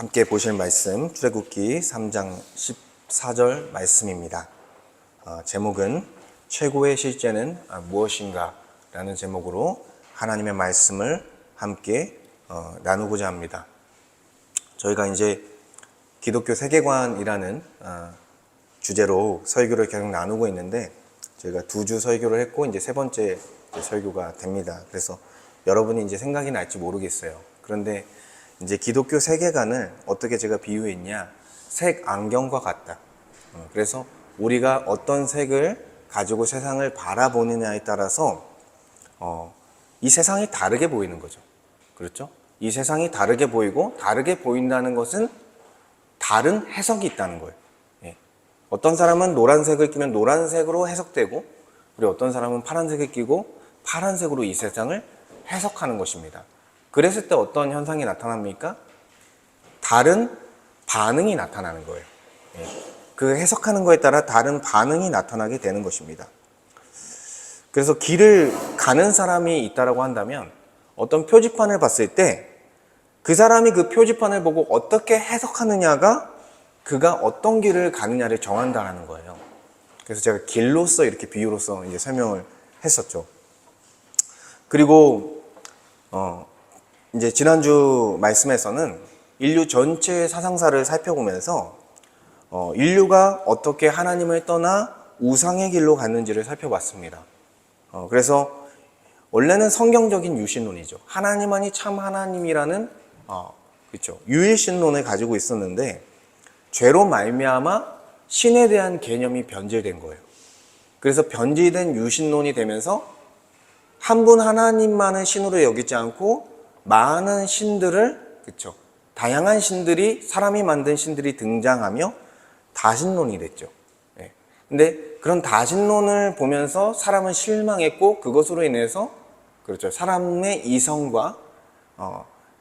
함께 보실 말씀 출애굽기 3장 14절 말씀입니다. 제목은 최고의 실제는 무엇인가 라는 제목으로 하나님의 말씀을 함께 나누고자 합니다. 저희가 이제 기독교 세계관이라는 주제로 설교를 계속 나누고 있는데 저희가 2주 설교를 했고 이제 세 번째 설교가 됩니다. 그래서 여러분이 이제 생각이 날지 모르겠어요. 그런데 이제 기독교 세계관을 어떻게 제가 비유했냐, 색 안경과 같다. 그래서 우리가 어떤 색을 가지고 세상을 바라보느냐에 따라서 이 세상이 다르게 보이는 거죠. 그렇죠? 이 세상이 다르게 보이고 다르게 보인다는 것은 다른 해석이 있다는 거예요. 어떤 사람은 노란색을 끼면 노란색으로 해석되고, 그리고 어떤 사람은 파란색을 끼고 파란색으로 이 세상을 해석하는 것입니다. 그랬을 때 어떤 현상이 나타납니까? 다른 반응이 나타나는 거예요. 그 해석하는 거에 따라 다른 반응이 나타나게 되는 것입니다. 그래서 길을 가는 사람이 있다라고 한다면 어떤 표지판을 봤을 때 그 사람이 그 표지판을 보고 어떻게 해석하느냐가 그가 어떤 길을 가느냐를 정한다는 거예요. 그래서 제가 길로서 이렇게 비유로서 이제 설명을 했었죠. 그리고 이제 지난주 말씀에서는 인류 전체의 사상사를 살펴보면서 인류가 어떻게 하나님을 떠나 우상의 길로 갔는지를 살펴봤습니다. 그래서 원래는 성경적인 유신론이죠. 하나님만이 참 하나님이라는 그렇죠, 유일신론을 가지고 있었는데 죄로 말미암아 신에 대한 개념이 변질된 거예요. 그래서 변질된 유신론이 되면서 한 분 하나님만을 신으로 여기지 않고 많은 신들을, 그렇죠, 다양한 신들이, 사람이 만든 신들이 등장하며 다신론이 됐죠. 근데 그런 다신론을 보면서 사람은 실망했고, 그것으로 인해서, 그렇죠, 사람의 이성과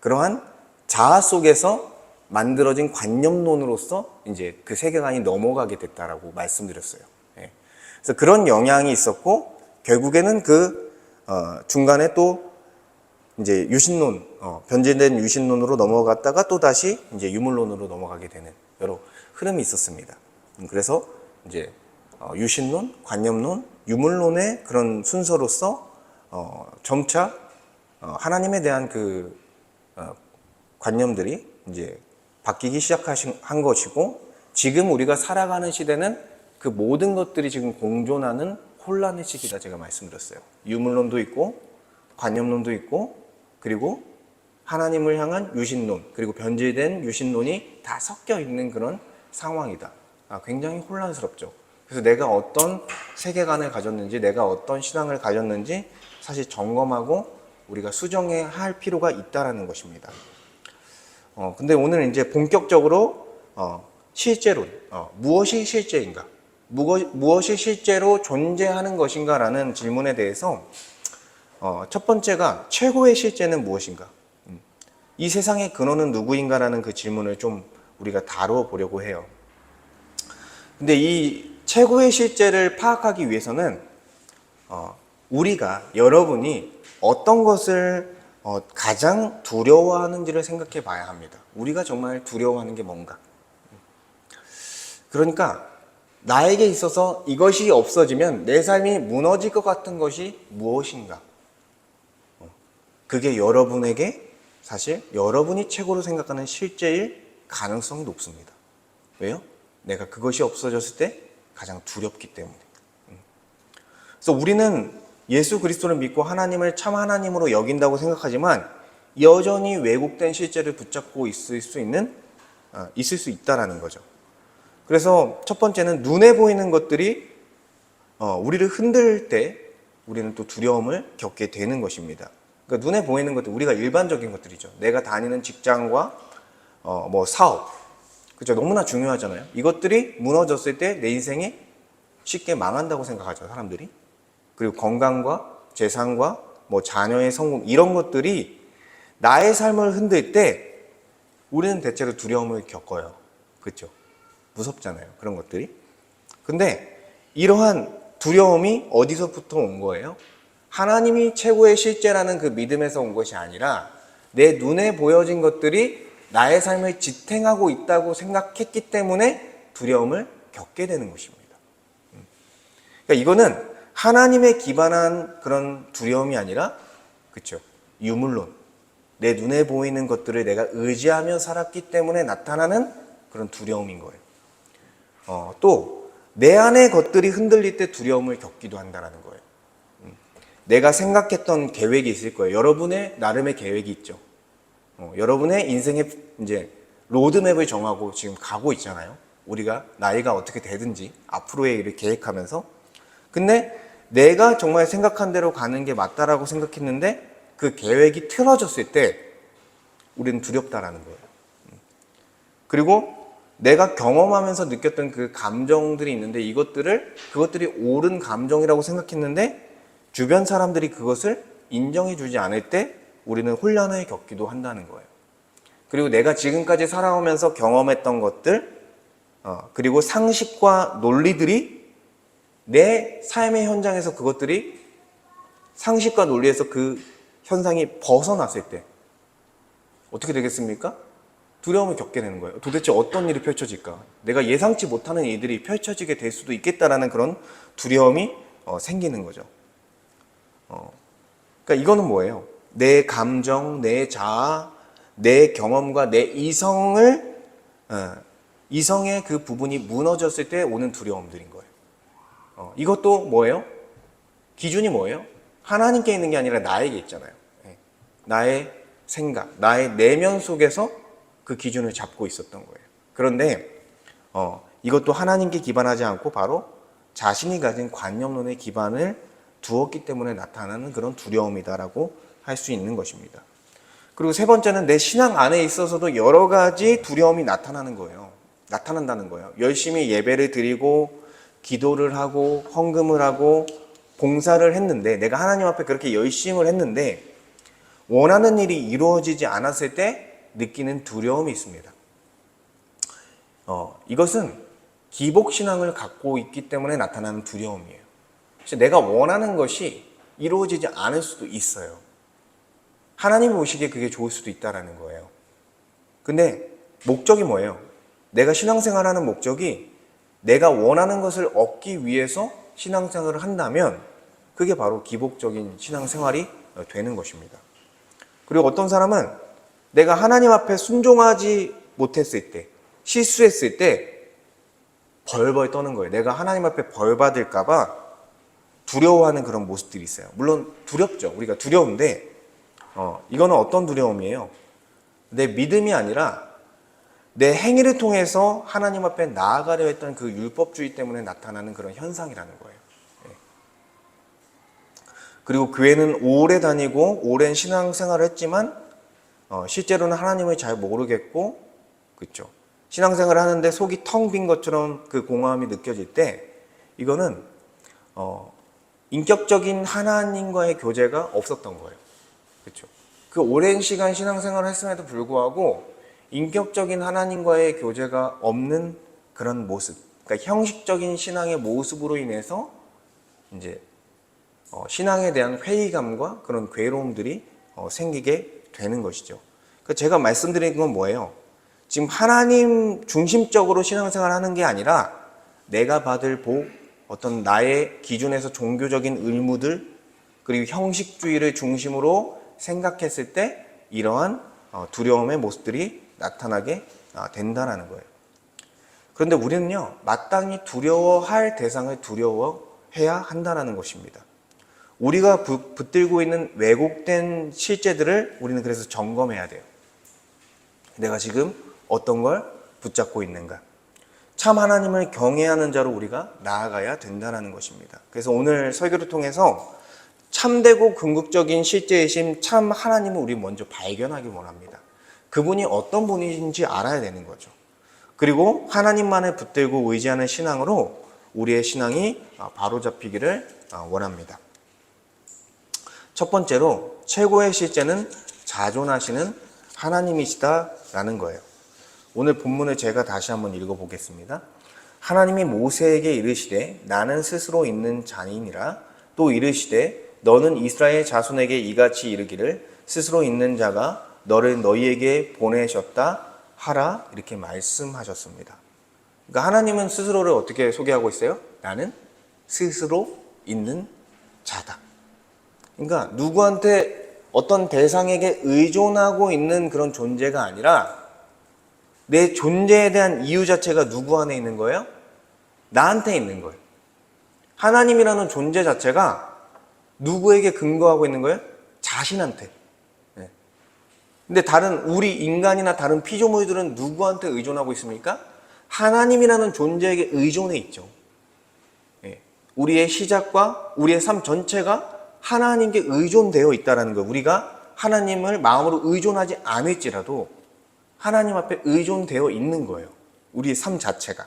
그러한 자아 속에서 만들어진 관념론으로서 이제 그 세계관이 넘어가게 됐다라고 말씀드렸어요. 그래서 그런 영향이 있었고, 결국에는 그 중간에 또 이제 유신론, 변질된 유신론으로 넘어갔다가 또 다시 이제 유물론으로 넘어가게 되는 여러 흐름이 있었습니다. 그래서 이제 유신론, 관념론, 유물론의 그런 순서로서 점차 하나님에 대한 그 관념들이 이제 바뀌기 시작한 것이고, 지금 우리가 살아가는 시대는 그 모든 것들이 지금 공존하는 혼란의 시기다 제가 말씀드렸어요. 유물론도 있고 관념론도 있고, 그리고 하나님을 향한 유신론, 그리고 변질된 유신론이 다 섞여 있는 그런 상황이다. 굉장히 혼란스럽죠. 그래서 내가 어떤 세계관을 가졌는지, 내가 어떤 신앙을 가졌는지 사실 점검하고 우리가 수정해야 할 필요가 있다라는 것입니다. 근데 오늘 이제 본격적으로 실제론, 무엇이 실제인가, 무엇이 실제로 존재하는 것인가라는 질문에 대해서 첫 번째가 최고의 실제는 무엇인가, 이 세상의 근원은 누구인가라는 그 질문을 좀 우리가 다루어 보려고 해요. 근데 이 최고의 실제를 파악하기 위해서는 우리가, 여러분이 어떤 것을 가장 두려워하는지를 생각해 봐야 합니다. 우리가 정말 두려워하는 게 뭔가. 그러니까 나에게 있어서 이것이 없어지면 내 삶이 무너질 것 같은 것이 무엇인가. 그게 여러분에게 사실 여러분이 최고로 생각하는 실제일 가능성이 높습니다. 왜요? 내가 그것이 없어졌을 때 가장 두렵기 때문에. 그래서 우리는 예수 그리스도를 믿고 하나님을 참 하나님으로 여긴다고 생각하지만 여전히 왜곡된 실제를 붙잡고 있을 수 있다라는 거죠. 그래서 첫 번째는 눈에 보이는 것들이 우리를 흔들 때 우리는 또 두려움을 겪게 되는 것입니다. 그러니까 눈에 보이는 것들, 우리가 일반적인 것들이죠. 내가 다니는 직장과 뭐 사업, 그렇죠, 너무나 중요하잖아요. 이것들이 무너졌을 때 내 인생이 쉽게 망한다고 생각하죠, 사람들이. 그리고 건강과 재산과 뭐 자녀의 성공, 이런 것들이 나의 삶을 흔들 때 우리는 대체로 두려움을 겪어요. 그렇죠? 무섭잖아요, 그런 것들이. 근데 이러한 두려움이 어디서부터 온 거예요? 하나님이 최고의 실제라는 그 믿음에서 온 것이 아니라 내 눈에 보여진 것들이 나의 삶을 지탱하고 있다고 생각했기 때문에 두려움을 겪게 되는 것입니다. 그러니까 이거는 하나님에 기반한 그런 두려움이 아니라, 그렇죠, 유물론, 내 눈에 보이는 것들을 내가 의지하며 살았기 때문에 나타나는 그런 두려움인 거예요. 또 내 안의 것들이 흔들릴 때 두려움을 겪기도 한다는 거예요. 내가 생각했던 계획이 있을 거예요. 여러분의 나름의 계획이 있죠. 여러분의 인생의 이제 로드맵을 정하고 지금 가고 있잖아요. 우리가 나이가 어떻게 되든지 앞으로의 일을 계획하면서. 근데 내가 정말 생각한 대로 가는 게 맞다라고 생각했는데 그 계획이 틀어졌을 때 우리는 두렵다라는 거예요. 그리고 내가 경험하면서 느꼈던 그 감정들이 있는데 그것들이 옳은 감정이라고 생각했는데 주변 사람들이 그것을 인정해 주지 않을 때 우리는 혼란을 겪기도 한다는 거예요. 그리고 내가 지금까지 살아오면서 경험했던 것들, 그리고 상식과 논리들이 내 삶의 현장에서 그것들이 상식과 논리에서 그 현상이 벗어났을 때 어떻게 되겠습니까? 두려움을 겪게 되는 거예요. 도대체 어떤 일이 펼쳐질까? 내가 예상치 못하는 일들이 펼쳐지게 될 수도 있겠다라는 그런 두려움이 생기는 거죠. 그러니까 이거는 뭐예요? 내 감정, 내 자아, 내 경험과 내 이성의 그 부분이 무너졌을 때 오는 두려움들인 거예요. 이것도 뭐예요? 기준이 뭐예요? 하나님께 있는 게 아니라 나에게 있잖아요. 나의 생각, 나의 내면 속에서 그 기준을 잡고 있었던 거예요. 그런데 이것도 하나님께 기반하지 않고 바로 자신이 가진 관념론의 기반을 두었기 때문에 나타나는 그런 두려움이다라고 할 수 있는 것입니다. 그리고 세 번째는 내 신앙 안에 있어서도 여러 가지 두려움이 나타난다는 거예요. 열심히 예배를 드리고 기도를 하고 헌금을 하고 봉사를 했는데, 내가 하나님 앞에 그렇게 열심을 했는데 원하는 일이 이루어지지 않았을 때 느끼는 두려움이 있습니다. 이것은 기복신앙을 갖고 있기 때문에 나타나는 두려움이에요. 내가 원하는 것이 이루어지지 않을 수도 있어요. 하나님 보시기에 그게 좋을 수도 있다는 거예요. 근데 목적이 뭐예요? 내가 신앙생활하는 목적이 내가 원하는 것을 얻기 위해서 신앙생활을 한다면 그게 바로 기복적인 신앙생활이 되는 것입니다. 그리고 어떤 사람은 내가 하나님 앞에 순종하지 못했을 때, 실수했을 때 벌벌 떠는 거예요. 내가 하나님 앞에 벌 받을까 봐 두려워하는 그런 모습들이 있어요. 물론 두렵죠. 우리가 두려운데 이거는 어떤 두려움이에요? 내 믿음이 아니라 내 행위를 통해서 하나님 앞에 나아가려 했던 그 율법주의 때문에 나타나는 그런 현상이라는 거예요. 그리고 교회는 오래 다니고 오랜 신앙생활을 했지만 실제로는 하나님을 잘 모르겠고, 그렇죠? 신앙생활을 하는데 속이 텅 빈 것처럼 그 공허함이 느껴질 때 이거는 인격적인 하나님과의 교제가 없었던 거예요. 그렇죠? 그 오랜 시간 신앙생활을 했음에도 불구하고 인격적인 하나님과의 교제가 없는 그런 모습, 그러니까 형식적인 신앙의 모습으로 인해서 이제 신앙에 대한 회의감과 그런 괴로움들이 생기게 되는 것이죠. 그러니까 제가 말씀드린 건 뭐예요? 지금 하나님 중심적으로 신앙생활을 하는 게 아니라 내가 받을 복, 어떤 나의 기준에서 종교적인 의무들, 그리고 형식주의를 중심으로 생각했을 때 이러한 두려움의 모습들이 나타나게 된다는 거예요. 그런데 우리는요, 마땅히 두려워할 대상을 두려워해야 한다는 것입니다. 우리가 붙들고 있는 왜곡된 실제들을 우리는 그래서 점검해야 돼요. 내가 지금 어떤 걸 붙잡고 있는가? 참 하나님을 경외하는 자로 우리가 나아가야 된다는 것입니다. 그래서 오늘 설교를 통해서 참되고 궁극적인 실제이신 참 하나님을 우리 먼저 발견하기 원합니다. 그분이 어떤 분인지 알아야 되는 거죠. 그리고 하나님만을 붙들고 의지하는 신앙으로 우리의 신앙이 바로잡히기를 원합니다. 첫 번째로 최고의 실제는 자존하시는 하나님이시다라는 거예요. 오늘 본문을 제가 다시 한번 읽어보겠습니다. 하나님이 모세에게 이르시되 나는 스스로 있는 자니니라. 또 이르시되 너는 이스라엘 자손에게 이같이 이르기를 스스로 있는 자가 너를 너희에게 보내셨다 하라 이렇게 말씀하셨습니다. 그러니까 하나님은 스스로를 어떻게 소개하고 있어요? 나는 스스로 있는 자다. 그러니까 누구한테 어떤 대상에게 의존하고 있는 그런 존재가 아니라 내 존재에 대한 이유 자체가 누구 안에 있는 거예요? 나한테 있는 거예요. 하나님이라는 존재 자체가 누구에게 근거하고 있는 거예요? 자신한테. 근데 다른 우리 인간이나 다른 피조물들은 누구한테 의존하고 있습니까? 하나님이라는 존재에게 의존해 있죠. 우리의 시작과 우리의 삶 전체가 하나님께 의존되어 있다는 거. 우리가 하나님을 마음으로 의존하지 않을지라도 하나님 앞에 의존되어 있는 거예요. 우리의 삶 자체가.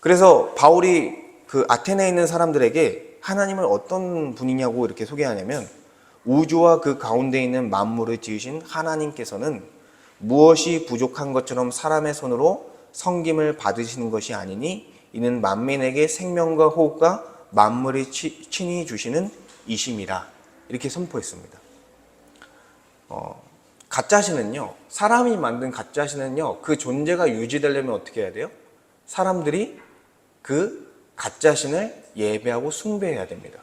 그래서 바울이 그 아테네에 있는 사람들에게 하나님을 어떤 분이냐고 이렇게 소개하냐면 우주와 그 가운데 있는 만물을 지으신 하나님께서는 무엇이 부족한 것처럼 사람의 손으로 섬김을 받으시는 것이 아니니 이는 만민에게 생명과 호흡과 만물이 친히 주시는 이심이라 이렇게 선포했습니다. 가짜신은요, 사람이 만든 가짜신은요, 그 존재가 유지되려면 어떻게 해야 돼요? 사람들이 그 가짜신을 예배하고 숭배해야 됩니다.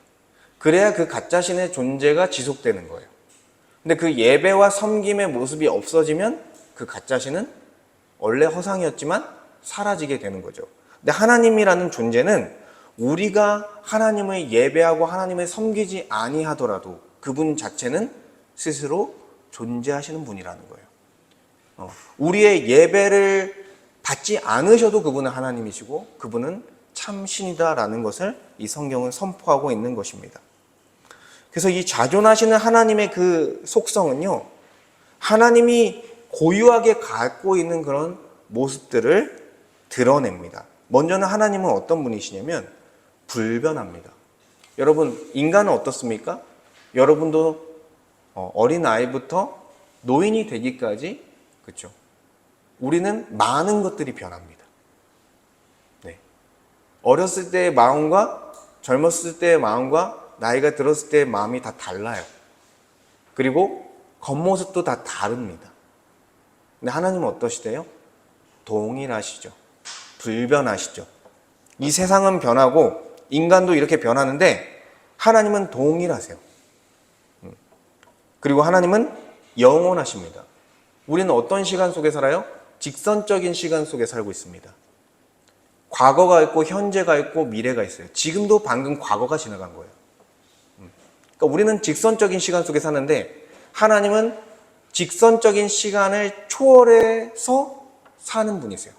그래야 그 가짜신의 존재가 지속되는 거예요. 근데 그 예배와 섬김의 모습이 없어지면 그 가짜신은 원래 허상이었지만 사라지게 되는 거죠. 근데 하나님이라는 존재는 우리가 하나님을 예배하고 하나님을 섬기지 아니하더라도 그분 자체는 스스로 존재하시는 분이라는 거예요. 우리의 예배를 받지 않으셔도 그분은 하나님이시고 그분은 참 신이다라는 것을 이 성경은 선포하고 있는 것입니다. 그래서 이 자존하시는 하나님의 그 속성은요, 하나님이 고유하게 갖고 있는 그런 모습들을 드러냅니다. 먼저는 하나님은 어떤 분이시냐면 불변합니다. 여러분, 인간은 어떻습니까? 여러분도 어린 아이부터 노인이 되기까지, 그렇죠? 우리는 많은 것들이 변합니다. 네. 어렸을 때의 마음과 젊었을 때의 마음과 나이가 들었을 때의 마음이 다 달라요. 그리고 겉모습도 다 다릅니다. 근데 하나님은 어떠시대요? 동일하시죠. 불변하시죠. 이 세상은 변하고 인간도 이렇게 변하는데 하나님은 동일하세요. 그리고 하나님은 영원하십니다. 우리는 어떤 시간 속에 살아요? 직선적인 시간 속에 살고 있습니다. 과거가 있고 현재가 있고 미래가 있어요. 지금도 방금 과거가 지나간 거예요. 그러니까 우리는 직선적인 시간 속에 사는데 하나님은 직선적인 시간을 초월해서 사는 분이세요.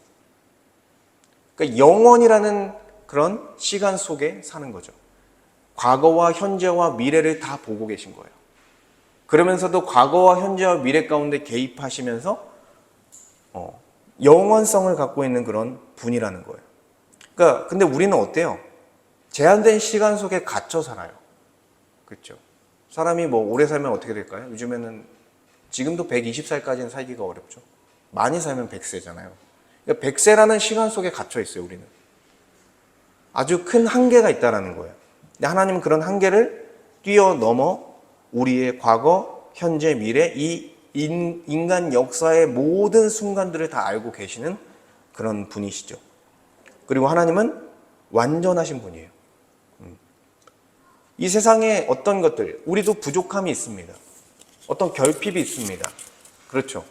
그러니까 영원이라는 그런 시간 속에 사는 거죠. 과거와 현재와 미래를 다 보고 계신 거예요. 그러면서도 과거와 현재와 미래 가운데 개입하시면서 영원성을 갖고 있는 그런 분이라는 거예요. 그러니까 근데 우리는 어때요? 제한된 시간 속에 갇혀 살아요. 그렇죠? 사람이 뭐 오래 살면 어떻게 될까요? 요즘에는 지금도 120살까지는 살기가 어렵죠. 많이 살면 100세잖아요. 그러니까 100세라는 시간 속에 갇혀 있어요, 우리는. 아주 큰 한계가 있다는 거예요. 근데 하나님은 그런 한계를 뛰어넘어 우리의 과거, 현재, 미래, 이 인간 역사의 모든 순간들을 다 알고 계시는 그런 분이시죠. 그리고 하나님은 완전하신 분이에요. 이 세상에 어떤 것들, 우리도 부족함이 있습니다. 어떤 결핍이 있습니다. 그렇죠.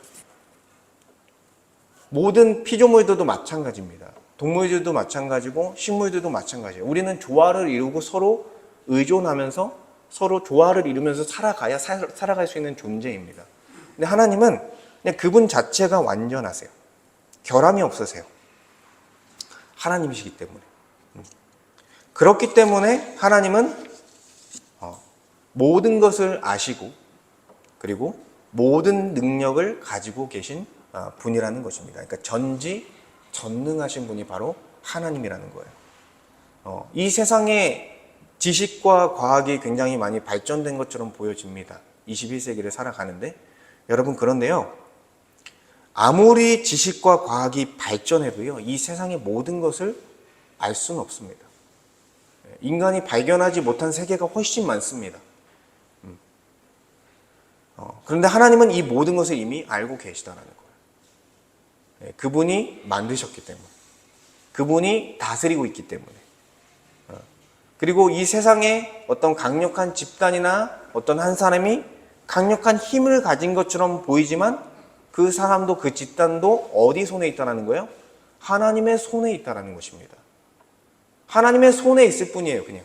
모든 피조물들도 마찬가지입니다. 동물들도 마찬가지고 식물들도 마찬가지예요. 우리는 조화를 이루고 서로 의존하면서 서로 조화를 이루면서 살아가야 살아갈 수 있는 존재입니다. 근데 하나님은 그냥 그분 자체가 완전하세요. 결함이 없으세요. 하나님이시기 때문에. 그렇기 때문에 하나님은 모든 것을 아시고 그리고 모든 능력을 가지고 계신 분이라는 것입니다. 그러니까 전지전능하신 분이 바로 하나님이라는 거예요. 이 세상에 지식과 과학이 굉장히 많이 발전된 것처럼 보여집니다. 21세기를 살아가는데 여러분 그런데요. 아무리 지식과 과학이 발전해도요. 이 세상의 모든 것을 알 수는 없습니다. 인간이 발견하지 못한 세계가 훨씬 많습니다. 그런데 하나님은 이 모든 것을 이미 알고 계시다라는 거예요. 그분이 만드셨기 때문에, 그분이 다스리고 있기 때문에, 그리고 이 세상에 어떤 강력한 집단이나 어떤 한 사람이 강력한 힘을 가진 것처럼 보이지만 그 사람도 그 집단도 어디 손에 있다라는 거예요? 하나님의 손에 있다라는 것입니다. 하나님의 손에 있을 뿐이에요, 그냥.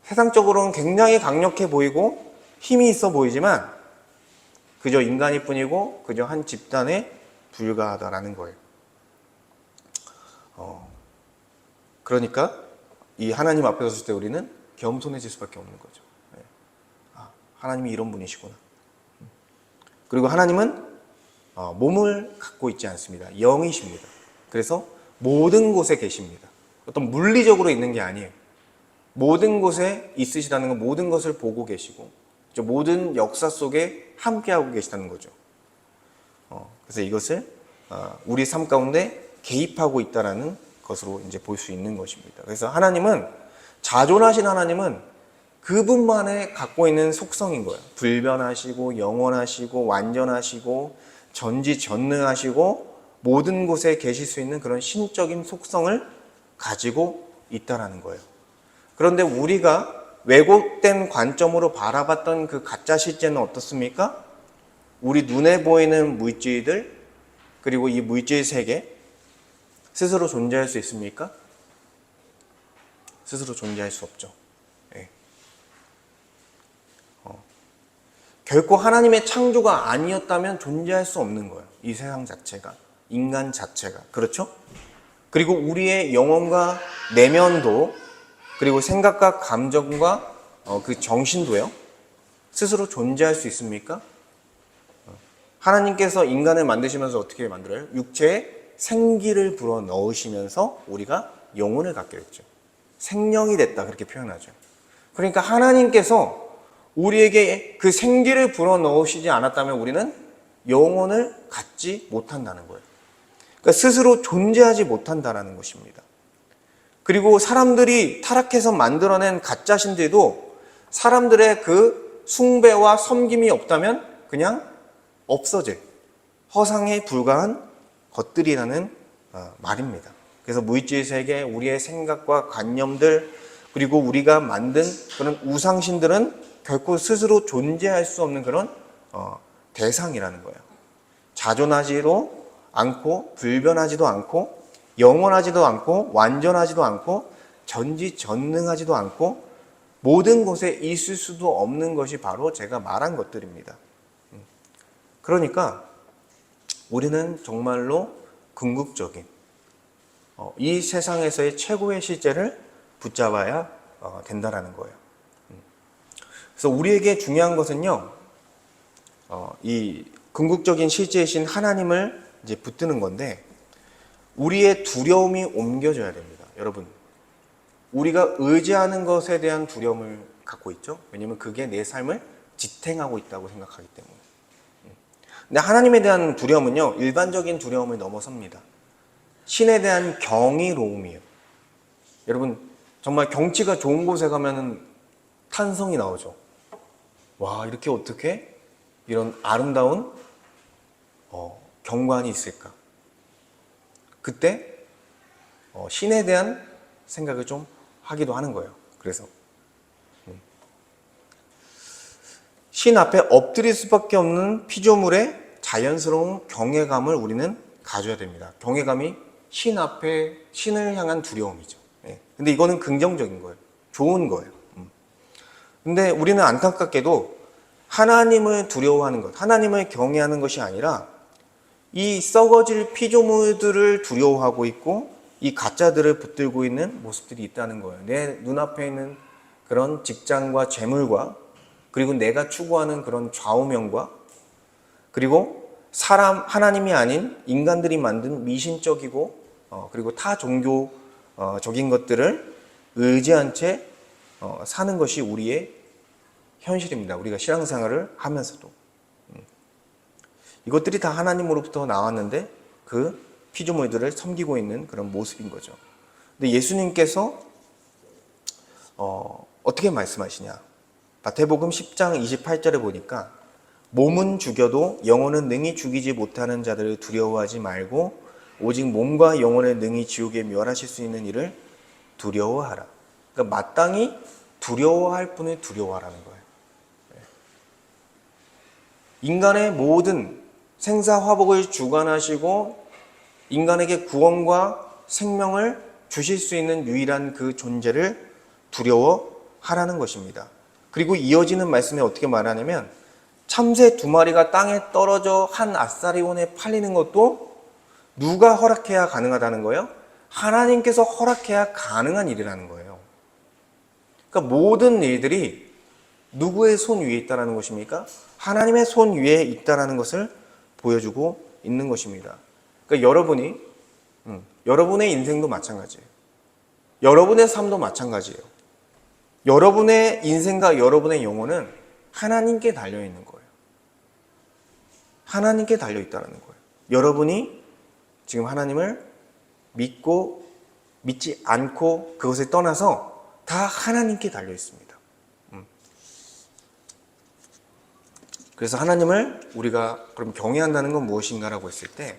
세상적으로는 굉장히 강력해 보이고 힘이 있어 보이지만 그저 인간일 뿐이고 그저 한 집단에 불과하다라는 거예요. 그러니까 이 하나님 앞에 섰을 때 우리는 겸손해질 수밖에 없는 거죠. 하나님이 이런 분이시구나. 그리고 하나님은 몸을 갖고 있지 않습니다. 영이십니다. 그래서 모든 곳에 계십니다. 어떤 물리적으로 있는 게 아니에요. 모든 곳에 있으시다는 건 모든 것을 보고 계시고 모든 역사 속에 함께하고 계시다는 거죠. 그래서 이것을 우리 삶 가운데 개입하고 있다는 것으로 이제 볼 수 있는 것입니다. 그래서 하나님은, 자존하신 하나님은 그분만의 갖고 있는 속성인 거예요. 불변하시고 영원하시고 완전하시고 전지전능하시고 모든 곳에 계실 수 있는 그런 신적인 속성을 가지고 있다라는 거예요. 그런데 우리가 왜곡된 관점으로 바라봤던 그 가짜 실제는 어떻습니까? 우리 눈에 보이는 물질들, 그리고 이 물질 세계 스스로 존재할 수 있습니까? 스스로 존재할 수 없죠. 네. 결코 하나님의 창조가 아니었다면 존재할 수 없는 거예요. 이 세상 자체가, 인간 자체가. 그렇죠? 그리고 우리의 영혼과 내면도, 그리고 생각과 감정과 그 정신도요, 스스로 존재할 수 있습니까? 하나님께서 인간을 만드시면서 어떻게 만들어요? 육체에 생기를 불어 넣으시면서 우리가 영혼을 갖게 됐죠. 생명이 됐다, 그렇게 표현하죠. 그러니까 하나님께서 우리에게 그 생기를 불어 넣으시지 않았다면 우리는 영혼을 갖지 못한다는 거예요. 그러니까 스스로 존재하지 못한다는 것입니다. 그리고 사람들이 타락해서 만들어낸 가짜신들도 사람들의 그 숭배와 섬김이 없다면 그냥 없어질, 허상에 불과한 것들이라는 말입니다. 그래서 물질 세계, 우리의 생각과 관념들, 그리고 우리가 만든 그런 우상신들은 결코 스스로 존재할 수 없는 그런 대상이라는 거예요. 자존하지도 않고 불변하지도 않고 영원하지도 않고 완전하지도 않고 전지전능하지도 않고 모든 곳에 있을 수도 없는 것이 바로 제가 말한 것들입니다. 그러니까 우리는 정말로 궁극적인 이 세상에서의 최고의 실제를 붙잡아야 된다는 거예요. 그래서 우리에게 중요한 것은요, 이 궁극적인 실제이신 하나님을 이제 붙드는 건데, 우리의 두려움이 옮겨져야 됩니다. 여러분, 우리가 의지하는 것에 대한 두려움을 갖고 있죠. 왜냐하면 그게 내 삶을 지탱하고 있다고 생각하기 때문에. 근데 하나님에 대한 두려움은요, 일반적인 두려움을 넘어섭니다. 신에 대한 경이로움이에요. 여러분, 정말 경치가 좋은 곳에 가면 탄성이 나오죠. 와, 이렇게 어떻게 이런 아름다운 경관이 있을까? 그때 신에 대한 생각을 좀 하기도 하는 거예요. 그래서 신 앞에 엎드릴 수밖에 없는 피조물의 자연스러운 경외감을 우리는 가져야 됩니다. 경외감이 신 앞에, 신을 향한 두려움이죠. 근데 이거는 긍정적인 거예요. 좋은 거예요. 근데 우리는 안타깝게도 하나님을 두려워하는 것, 하나님을 경외하는 것이 아니라 이 썩어질 피조물들을 두려워하고 있고 이 가짜들을 붙들고 있는 모습들이 있다는 거예요. 내 눈앞에 있는 그런 직장과 재물과, 그리고 내가 추구하는 그런 좌우명과, 그리고 하나님이 아닌 인간들이 만든 미신적이고 그리고 타 종교적인 것들을 의지한 채 사는 것이 우리의 현실입니다. 우리가 신앙생활을 하면서도. 이것들이 다 하나님으로부터 나왔는데 그 피조물들을 섬기고 있는 그런 모습인 거죠. 근데 예수님께서 어떻게 말씀하시냐? 마태복음 10장 28절에 보니까 몸은 죽여도 영혼은 능히 죽이지 못하는 자들을 두려워하지 말고 오직 몸과 영혼을 능히 지옥에 멸하실 수 있는 일을 두려워하라. 그러니까 마땅히 두려워할 분을 두려워하라는 거예요. 인간의 모든 생사화복을 주관하시고 인간에게 구원과 생명을 주실 수 있는 유일한 그 존재를 두려워하라는 것입니다. 그리고 이어지는 말씀에 어떻게 말하냐면 참새 2마리가 땅에 떨어져 한 아사리온에 팔리는 것도 누가 허락해야 가능하다는 거예요? 하나님께서 허락해야 가능한 일이라는 거예요. 그러니까 모든 일들이 누구의 손 위에 있다는 것입니까? 하나님의 손 위에 있다는 것을 보여주고 있는 것입니다. 그러니까 여러분의 인생도 마찬가지예요. 여러분의 삶도 마찬가지예요. 여러분의 인생과 여러분의 영혼은 하나님께 달려있는 거예요. 하나님께 달려있다는 거예요. 여러분이 지금 하나님을 믿지 않고 그것을 떠나서 다 하나님께 달려있습니다. 그래서 하나님을 우리가 그럼 경외한다는 건 무엇인가라고 했을 때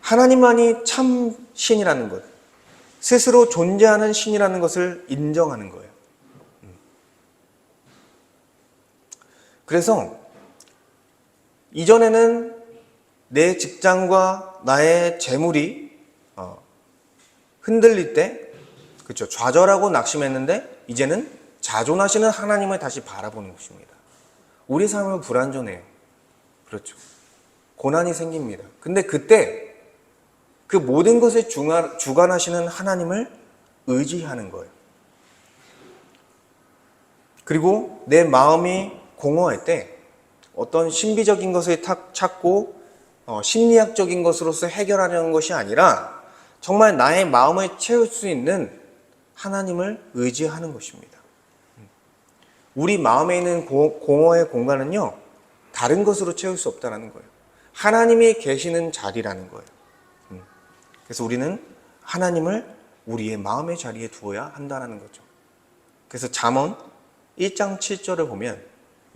하나님만이 참 신이라는 것, 스스로 존재하는 신이라는 것을 인정하는 거예요. 그래서 이전에는 내 직장과 나의 재물이 흔들릴 때 그렇죠. 좌절하고 낙심했는데 이제는 자존하시는 하나님을 다시 바라보는 것입니다. 우리 삶은 불완전해요. 그렇죠. 고난이 생깁니다. 근데 그때 그 모든 것을 주관하시는 하나님을 의지하는 거예요. 그리고 내 마음이 공허할 때 어떤 신비적인 것을 찾고 심리학적인 것으로서 해결하려는 것이 아니라 정말 나의 마음을 채울 수 있는 하나님을 의지하는 것입니다. 우리 마음에 있는 공허의 공간은요, 다른 것으로 채울 수 없다는 거예요. 하나님이 계시는 자리라는 거예요. 그래서 우리는 하나님을 우리의 마음의 자리에 두어야 한다는 거죠. 그래서 잠언 1장 7절을 보면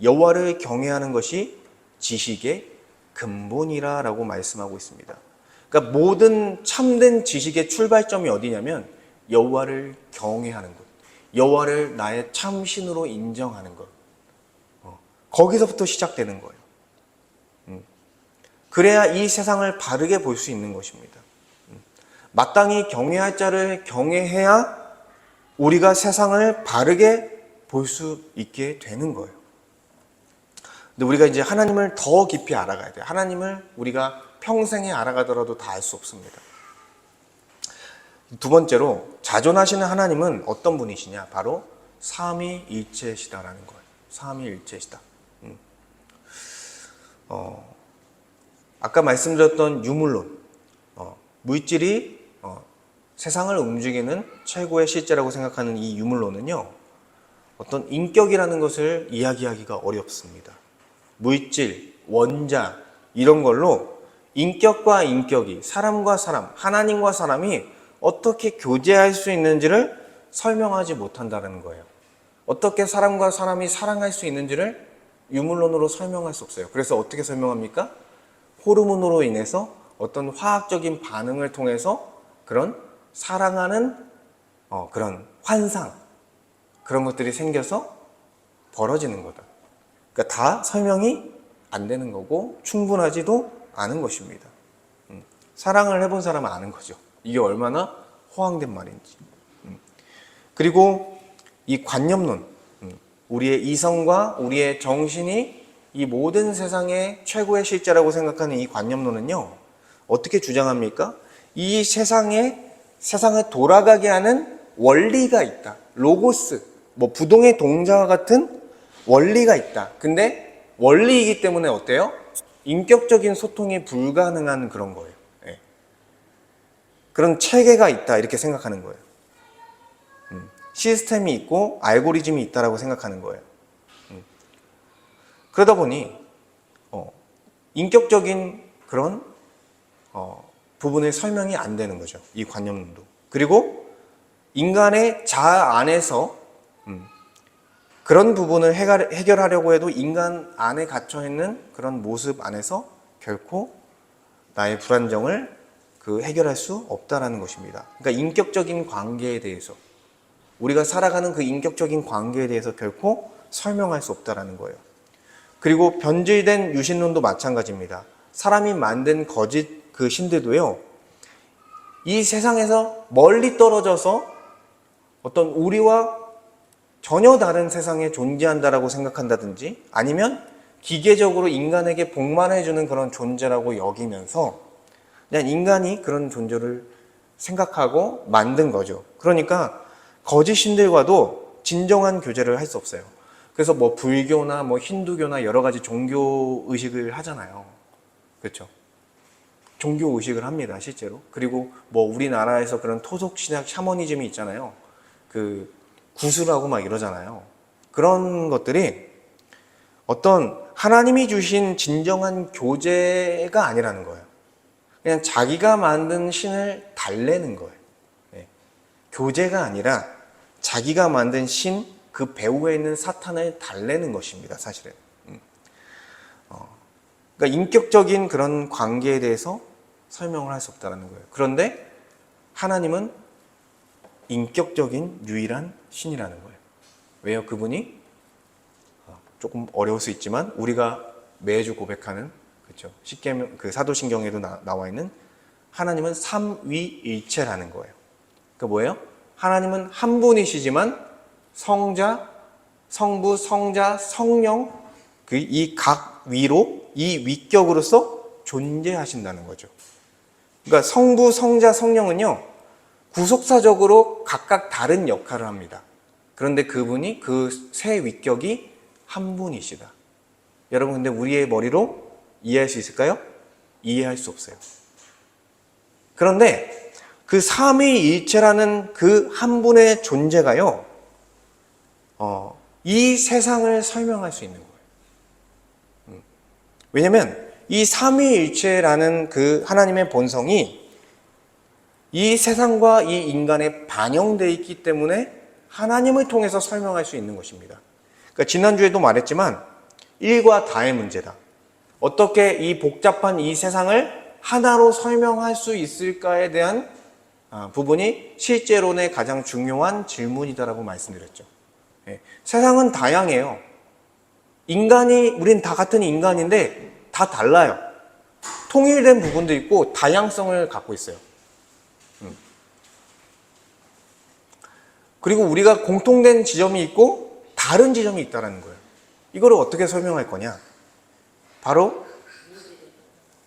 여호와를 경외하는 것이 지식의 근본이라 라고 말씀하고 있습니다. 그러니까 모든 참된 지식의 출발점이 어디냐면 여호와를 경외하는 것, 여호와를 나의 참신으로 인정하는 것, 거기서부터 시작되는 거예요. 그래야 이 세상을 바르게 볼 수 있는 것입니다. 마땅히 경외할 자를 경외해야 우리가 세상을 바르게 볼 수 있게 되는 거예요. 근데 우리가 이제 하나님을 더 깊이 알아가야 돼요. 하나님을 우리가 평생에 알아가더라도 다 알 수 없습니다. 두 번째로 자존하시는 하나님은 어떤 분이시냐? 바로 삼위일체시다라는 거예요. 삼위일체시다. 아까 말씀드렸던 유물론, 물질이 세상을 움직이는 최고의 실제라고 생각하는 이 유물론은요, 어떤 인격이라는 것을 이야기하기가 어렵습니다. 물질, 원자 이런 걸로 인격과 인격이, 사람과 사람, 하나님과 사람이 어떻게 교제할 수 있는지를 설명하지 못한다는 거예요. 어떻게 사람과 사람이 사랑할 수 있는지를 유물론으로 설명할 수 없어요. 그래서 어떻게 설명합니까? 호르몬으로 인해서 어떤 화학적인 반응을 통해서 그런 사랑하는 그런 환상, 그런 것들이 생겨서 벌어지는 거다. 그러니까 다 설명이 안 되는 거고 충분하지도 않은 것입니다. 사랑을 해본 사람은 아는 거죠. 이게 얼마나 허황된 말인지. 그리고 이 관념론, 우리의 이성과 우리의 정신이 이 모든 세상의 최고의 실제라고 생각하는 이 관념론은요, 어떻게 주장합니까? 이 세상을 돌아가게 하는 원리가 있다. 로고스, 부동의 동자와 같은 원리가 있다. 근데 원리이기 때문에 어때요? 인격적인 소통이 불가능한 그런 거예요. 네. 그런 체계가 있다 이렇게 생각하는 거예요. 시스템이 있고 알고리즘이 있다라고 생각하는 거예요. 그러다 보니 인격적인 그런 부분을 설명이 안 되는 거죠. 이 관념론도. 그리고 인간의 자아 안에서 그런 부분을 해결하려고 해도 인간 안에 갇혀있는 그런 모습 안에서 결코 나의 불안정을 해결할 수 없다라는 것입니다. 그러니까 인격적인 관계에 대해서, 우리가 살아가는 그 인격적인 관계에 대해서 결코 설명할 수 없다라는 거예요. 그리고 변질된 유신론도 마찬가지입니다. 사람이 만든 거짓 신들도요, 이 세상에서 멀리 떨어져서 어떤 우리와 전혀 다른 세상에 존재한다라고 생각한다든지, 아니면 기계적으로 인간에게 복만해주는 그런 존재라고 여기면서 그냥 인간이 그런 존재를 생각하고 만든 거죠. 그러니까 거짓 신들과도 진정한 교제를 할 수 없어요. 그래서 뭐 불교나 뭐 힌두교나 여러 가지 종교 의식을 하잖아요. 그렇죠? 종교 의식을 합니다, 실제로. 그리고 뭐 우리나라에서 그런 토속 신학 샤머니즘이 있잖아요. 구슬하고 막 이러잖아요. 그런 것들이 어떤 하나님이 주신 진정한 교제가 아니라는 거예요. 그냥 자기가 만든 신을 달래는 거예요. 네. 교제가 아니라 자기가 만든 신, 그 배후에 있는 사탄을 달래는 것입니다, 사실은. 그러니까 인격적인 그런 관계에 대해서 설명을 할 수 없다는 거예요. 그런데 하나님은 인격적인 유일한 신이라는 거예요. 왜요? 그분이 조금 어려울 수 있지만 우리가 매주 고백하는, 그렇죠? 십계명, 사도신경에도 나와 있는 하나님은 삼위일체라는 거예요. 그러니까 뭐예요? 하나님은 한 분이시지만 성자, 성부, 성자, 성령, 이 각 위로, 이 위격으로서 존재하신다는 거죠. 그러니까 성부, 성자, 성령은요, 구속사적으로 각각 다른 역할을 합니다. 그런데 그분이 그 세 위격이 한 분이시다. 여러분, 근데 우리의 머리로 이해할 수 있을까요? 이해할 수 없어요. 그런데 그 삼위일체라는 그 한 분의 존재가요, 이 세상을 설명할 수 있는 거예요. 왜냐면 이 삼위일체라는 그 하나님의 본성이 이 세상과 이 인간에 반영되어 있기 때문에 하나님을 통해서 설명할 수 있는 것입니다. 그러니까 지난주에도 말했지만 일과 다의 문제다. 어떻게 이 복잡한 이 세상을 하나로 설명할 수 있을까에 대한 부분이 실제론의 가장 중요한 질문이다라고 말씀드렸죠. 세상은 다양해요. 우린 다 같은 인간인데 다 달라요. 통일된 부분도 있고 다양성을 갖고 있어요. 그리고 우리가 공통된 지점이 있고 다른 지점이 있다는 거예요. 이거를 어떻게 설명할 거냐? 바로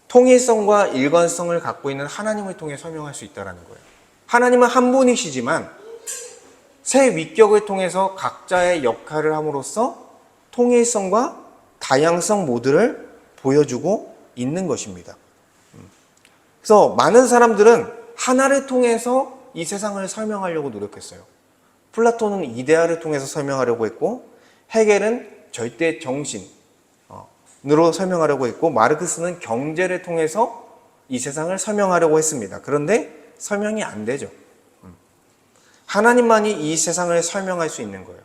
통일성과 일관성을 갖고 있는 하나님을 통해 설명할 수 있다는 거예요. 하나님은 한 분이시지만 세 위격을 통해서 각자의 역할을 함으로써 통일성과 다양성 모두를 보여주고 있는 것입니다. 그래서 많은 사람들은 하나를 통해서 이 세상을 설명하려고 노력했어요. 플라톤은 이데아를 통해서 설명하려고 했고, 헤겔은 절대 정신으로 설명하려고 했고, 마르크스는 경제를 통해서 이 세상을 설명하려고 했습니다. 그런데 설명이 안 되죠. 하나님만이 이 세상을 설명할 수 있는 거예요.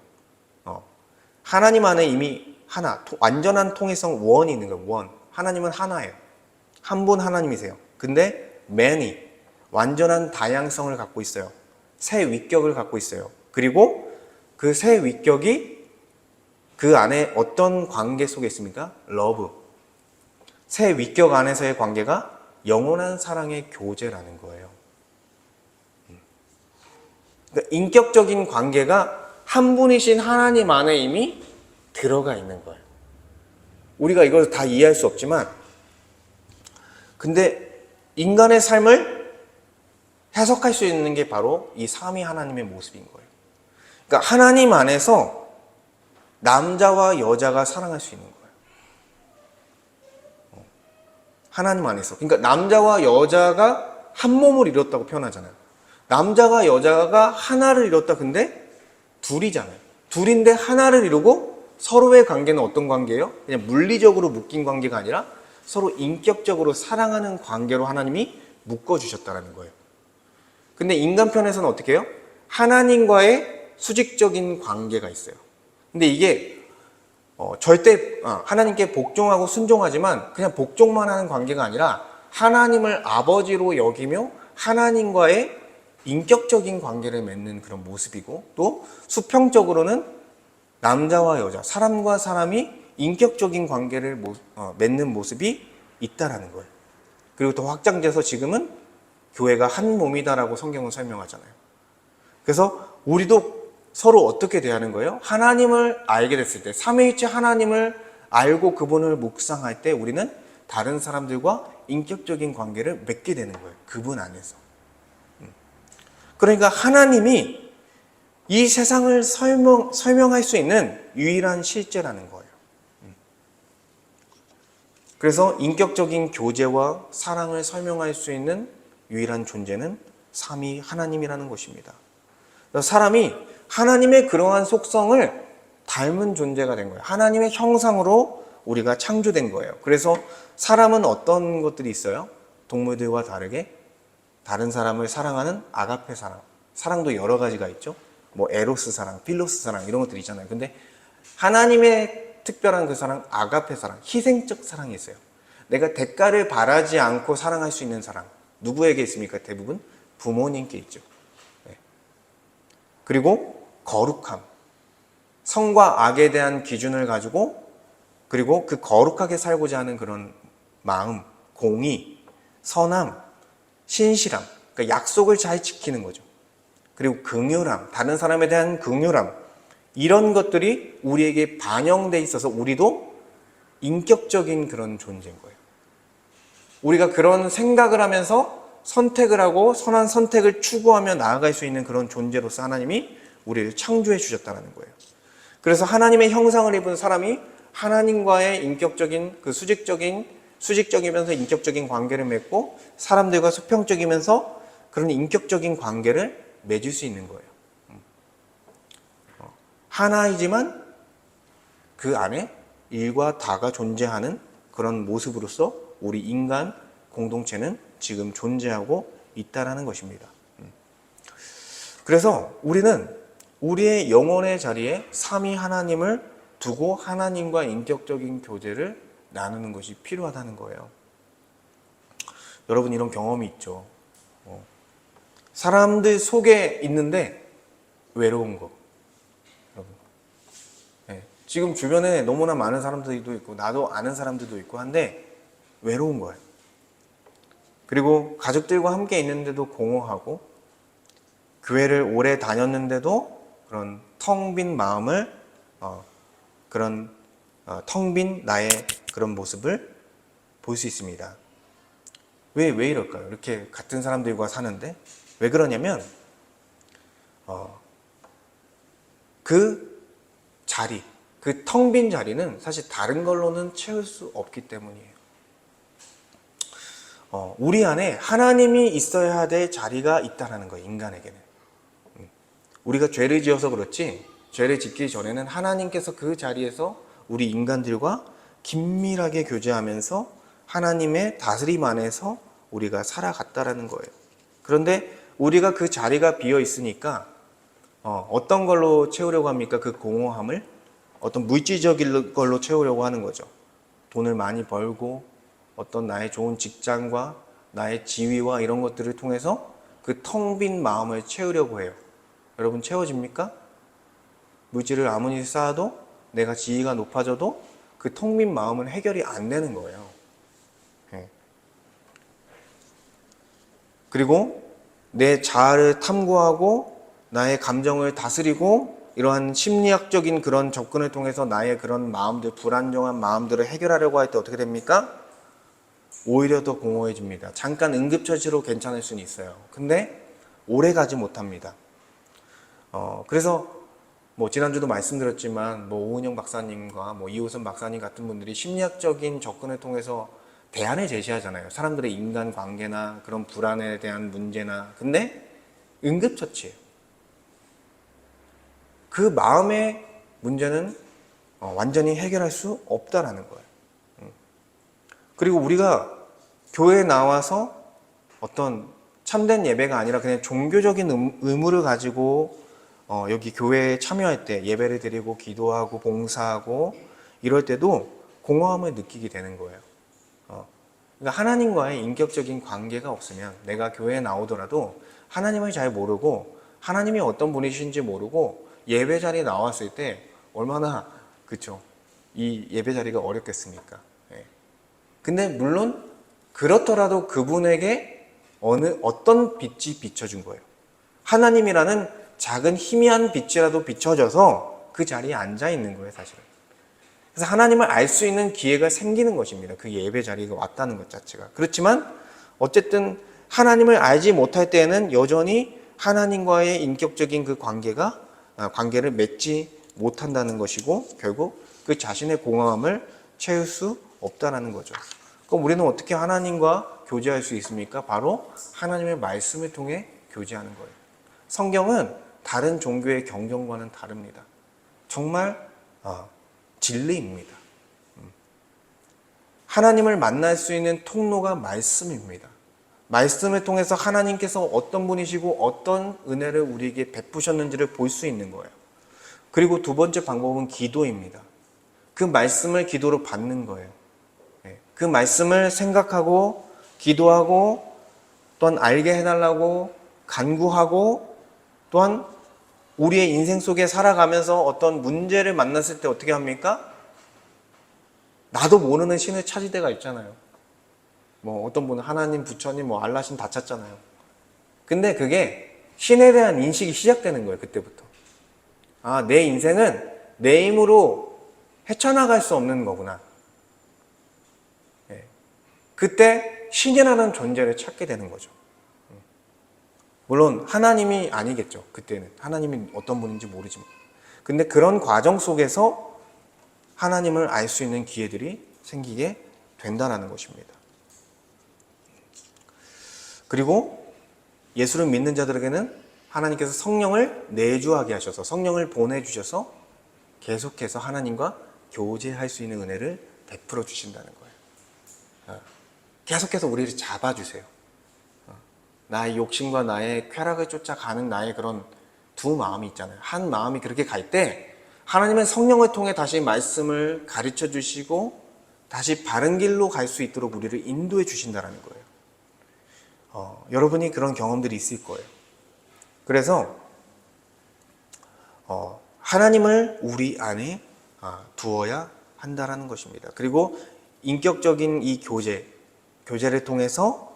하나님 안에 이미 하나, 완전한 통일성, 원이 있는 거예요. 원. 하나님은 하나예요. 한 분 하나님이세요. 근데 many, 완전한 다양성을 갖고 있어요. 세 위격을 갖고 있어요. 그리고 그 세 위격이 그 안에 어떤 관계 속에 있습니까? 러브. 세 위격 안에서의 관계가 영원한 사랑의 교제라는 거예요. 그러니까 인격적인 관계가 한 분이신 하나님 안에 이미 들어가 있는 거예요. 우리가 이걸 다 이해할 수 없지만, 근데 인간의 삶을 해석할 수 있는 게 바로 이 삼위 하나님의 모습인 거예요. 그러니까 하나님 안에서 남자와 여자가 사랑할 수 있는 거예요. 하나님 안에서. 그러니까 남자와 여자가 한 몸을 이뤘다고 표현하잖아요. 남자가 여자가 하나를 이뤘다. 근데 둘이잖아요. 둘인데 하나를 이루고 서로의 관계는 어떤 관계예요? 그냥 물리적으로 묶인 관계가 아니라 서로 인격적으로 사랑하는 관계로 하나님이 묶어주셨다는 거예요. 근데 인간 편에서는 어떻게 해요? 하나님과의 수직적인 관계가 있어요. 근데 이게 절대 하나님께 복종하고 순종하지만 그냥 복종만 하는 관계가 아니라 하나님을 아버지로 여기며 하나님과의 인격적인 관계를 맺는 그런 모습이고, 또 수평적으로는 남자와 여자, 사람과 사람이 인격적인 관계를 맺는 모습이 있다라는 거예요. 그리고 더 확장돼서 지금은 교회가 한 몸이다라고 성경은 설명하잖아요. 그래서 우리도 서로 어떻게 대하는 거예요? 하나님을 알게 됐을 때, 삼위일체 하나님을 알고 그분을 묵상할 때 우리는 다른 사람들과 인격적인 관계를 맺게 되는 거예요. 그분 안에서. 그러니까 하나님이 이 세상을 설명할 수 있는 유일한 실제라는 거예요. 그래서 인격적인 교제와 사랑을 설명할 수 있는 유일한 존재는 삼위 하나님이라는 것입니다. 사람이 하나님의 그러한 속성을 닮은 존재가 된 거예요. 하나님의 형상으로 우리가 창조된 거예요. 그래서 사람은 어떤 것들이 있어요? 동물들과 다르게 다른 사람을 사랑하는 아가페 사랑. 사랑도 여러 가지가 있죠. 뭐 에로스 사랑, 필로스 사랑 이런 것들이 있잖아요. 근데 하나님의 특별한 그 사랑, 아가페 사랑, 희생적 사랑이 있어요. 내가 대가를 바라지 않고 사랑할 수 있는 사랑. 누구에게 있습니까? 대부분 부모님께 있죠. 네. 그리고 거룩함. 선과 악에 대한 기준을 가지고, 그리고 그 거룩하게 살고자 하는 그런 마음, 공의, 선함, 신실함, 그러니까 약속을 잘 지키는 거죠. 그리고 긍휼함, 다른 사람에 대한 긍휼함, 이런 것들이 우리에게 반영돼 있어서 우리도 인격적인 그런 존재인 거예요. 우리가 그런 생각을 하면서 선택을 하고 선한 선택을 추구하며 나아갈 수 있는 그런 존재로서 하나님이 우리를 창조해 주셨다는 거예요. 그래서 하나님의 형상을 입은 사람이 하나님과의 인격적인 그 수직적이면서 인격적인 관계를 맺고 사람들과 수평적이면서 그런 인격적인 관계를 맺을 수 있는 거예요. 하나이지만 그 안에 일과 다가 존재하는 그런 모습으로서 우리 인간 공동체는 지금 존재하고 있다라는 것입니다. 그래서 우리는 우리의 영혼의 자리에 삼위 하나님을 두고 하나님과 인격적인 교제를 나누는 것이 필요하다는 거예요. 여러분 이런 경험이 있죠. 사람들 속에 있는데 외로운 거. 여러분. 네. 지금 주변에 너무나 많은 사람들도 있고 나도 아는 사람들도 있고 한데 외로운 거예요. 그리고 가족들과 함께 있는데도 공허하고 교회를 오래 다녔는데도 그런 텅 빈 마음을 텅 빈 나의 그런 모습을 볼 수 있습니다. 왜 이럴까요? 이렇게 같은 사람들과 사는데 왜 그러냐면 그 자리, 그 텅 빈 자리는 사실 다른 걸로는 채울 수 없기 때문이에요. 우리 안에 하나님이 있어야 될 자리가 있다는 거예요. 인간에게는. 우리가 죄를 지어서 그렇지 죄를 짓기 전에는 하나님께서 그 자리에서 우리 인간들과 긴밀하게 교제하면서 하나님의 다스림 안에서 우리가 살아갔다라는 거예요. 그런데 우리가 그 자리가 비어 있으니까 어떤 걸로 채우려고 합니까? 그 공허함을 어떤 물질적인 걸로 채우려고 하는 거죠. 돈을 많이 벌고 어떤 나의 좋은 직장과 나의 지위와 이런 것들을 통해서 그 텅 빈 마음을 채우려고 해요. 여러분 채워집니까? 물질을 아무리 쌓아도 내가 지위가 높아져도 그 텅 빈 마음은 해결이 안 되는 거예요. 네. 그리고 내 자아를 탐구하고 나의 감정을 다스리고 이러한 심리학적인 그런 접근을 통해서 나의 그런 마음들, 불안정한 마음들을 해결하려고 할 때 어떻게 됩니까? 오히려 더 공허해집니다. 잠깐 응급처치로 괜찮을 수는 있어요. 근데 오래 가지 못합니다. 그래서 지난주도 말씀드렸지만 오은영 박사님과 이호선 박사님 같은 분들이 심리학적인 접근을 통해서 대안을 제시하잖아요. 사람들의 인간관계나 그런 불안에 대한 문제나. 근데 응급처치예요. 그 마음의 문제는 완전히 해결할 수 없다라는 거예요. 그리고 우리가 교회에 나와서 어떤 참된 예배가 아니라 그냥 종교적인 의무를 가지고 여기 교회에 참여할 때 예배를 드리고 기도하고 봉사하고 이럴 때도 공허함을 느끼게 되는 거예요. 그러니까 하나님과의 인격적인 관계가 없으면 내가 교회에 나오더라도 하나님을 잘 모르고 하나님이 어떤 분이신지 모르고 예배 자리에 나왔을 때 얼마나 그쵸? 이 예배 자리가 어렵겠습니까? 예. 근데 물론 그렇더라도 그분에게 어떤 빛이 비춰준 거예요. 하나님이라는 작은 희미한 빛이라도 비춰져서 그 자리에 앉아 있는 거예요, 사실은. 그래서 하나님을 알 수 있는 기회가 생기는 것입니다. 그 예배 자리가 왔다는 것 자체가. 그렇지만 어쨌든 하나님을 알지 못할 때에는 여전히 하나님과의 인격적인 그 관계를 맺지 못한다는 것이고 결국 그 자신의 공허함을 채울 수 없다는 거죠. 그럼 우리는 어떻게 하나님과 교제할 수 있습니까? 바로 하나님의 말씀을 통해 교제하는 거예요. 성경은 다른 종교의 경전과는 다릅니다. 정말 진리입니다. 하나님을 만날 수 있는 통로가 말씀입니다. 말씀을 통해서 하나님께서 어떤 분이시고 어떤 은혜를 우리에게 베푸셨는지를 볼 수 있는 거예요. 그리고 두 번째 방법은 기도입니다. 그 말씀을 기도로 받는 거예요. 그 말씀을 생각하고 기도하고 또한 알게 해달라고 간구하고 또한 우리의 인생 속에 살아가면서 어떤 문제를 만났을 때 어떻게 합니까? 나도 모르는 신을 찾을 때가 있잖아요. 뭐 어떤 분은 하나님, 부처님, 뭐 알라신 다 찾잖아요. 근데 그게 신에 대한 인식이 시작되는 거예요. 그때부터. 내 인생은 내 힘으로 헤쳐나갈 수 없는 거구나. 그때 신이라는 존재를 찾게 되는 거죠. 물론 하나님이 아니겠죠. 그때는 하나님이 어떤 분인지 모르지만. 근데 그런 과정 속에서 하나님을 알 수 있는 기회들이 생기게 된다는 것입니다. 그리고 예수를 믿는 자들에게는 하나님께서 성령을 내주하게 하셔서 성령을 보내주셔서 계속해서 하나님과 교제할 수 있는 은혜를 베풀어 주신다는 거예요. 계속해서 우리를 잡아주세요. 나의 욕심과 나의 쾌락을 쫓아가는 나의 그런 두 마음이 있잖아요. 한 마음이 그렇게 갈 때 하나님은 성령을 통해 다시 말씀을 가르쳐 주시고 다시 바른 길로 갈 수 있도록 우리를 인도해 주신다는 거예요. 여러분이 그런 경험들이 있을 거예요. 그래서 하나님을 우리 안에 두어야 한다라는 것입니다. 그리고 인격적인 이 교제를 통해서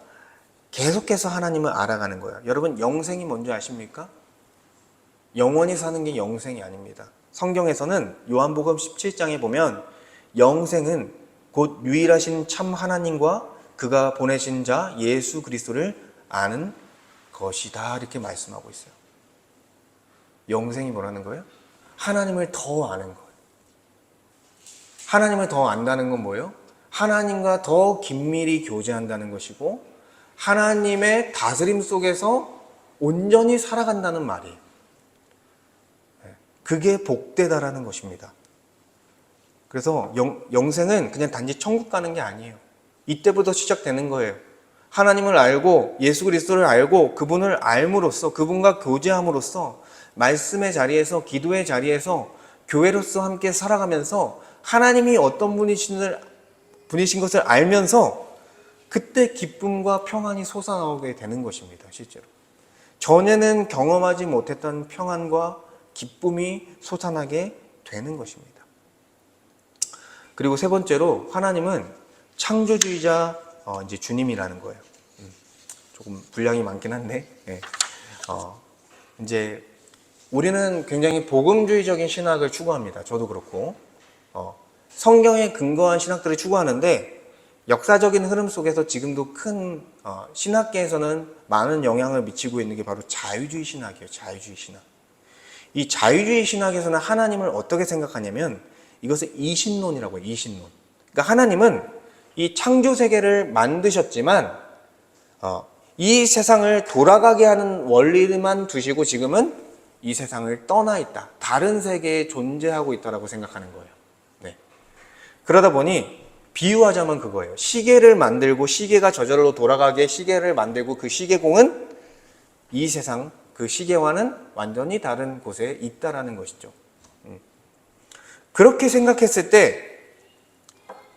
계속해서 하나님을 알아가는 거예요. 여러분 영생이 뭔지 아십니까? 영원히 사는 게 영생이 아닙니다. 성경에서는 요한복음 17장에 보면 영생은 곧 유일하신 참 하나님과 그가 보내신 자 예수 그리스도를 아는 것이다 이렇게 말씀하고 있어요. 영생이 뭐라는 거예요? 하나님을 더 아는 거예요. 하나님을 더 안다는 건 뭐예요? 하나님과 더 긴밀히 교제한다는 것이고 하나님의 다스림 속에서 온전히 살아간다는 말이에요. 그게 복되다라는 것입니다. 그래서 영생은 그냥 단지 천국 가는 게 아니에요. 이때부터 시작되는 거예요. 하나님을 알고 예수 그리스도를 알고 그분을 알므로써 그분과 교제함으로써 말씀의 자리에서 기도의 자리에서 교회로서 함께 살아가면서 하나님이 어떤 분이신 것을 알면서 그때 기쁨과 평안이 솟아나오게 되는 것입니다. 실제로 전에는 경험하지 못했던 평안과 기쁨이 솟아나게 되는 것입니다. 그리고 세 번째로 하나님은 창조주의자 이제 주님이라는 거예요. 조금 분량이 많긴 한데 이제 우리는 굉장히 복음주의적인 신학을 추구합니다. 저도 그렇고 성경에 근거한 신학들을 추구하는데 역사적인 흐름 속에서 지금도 큰 신학계에서는 많은 영향을 미치고 있는 게 바로 자유주의 신학이에요. 자유주의 신학. 이 자유주의 신학에서는 하나님을 어떻게 생각하냐면 이것을 이신론이라고 해요. 이신론. 그러니까 하나님은 이 창조 세계를 만드셨지만 이 세상을 돌아가게 하는 원리만 두시고 지금은 이 세상을 떠나 있다. 다른 세계에 존재하고 있다라고 생각하는 거예요. 네. 그러다 보니 비유하자면 그거예요. 시계를 만들고 시계가 저절로 돌아가게 시계를 만들고 그 시계공은 이 세상 그 시계와는 완전히 다른 곳에 있다라는 것이죠. 그렇게 생각했을 때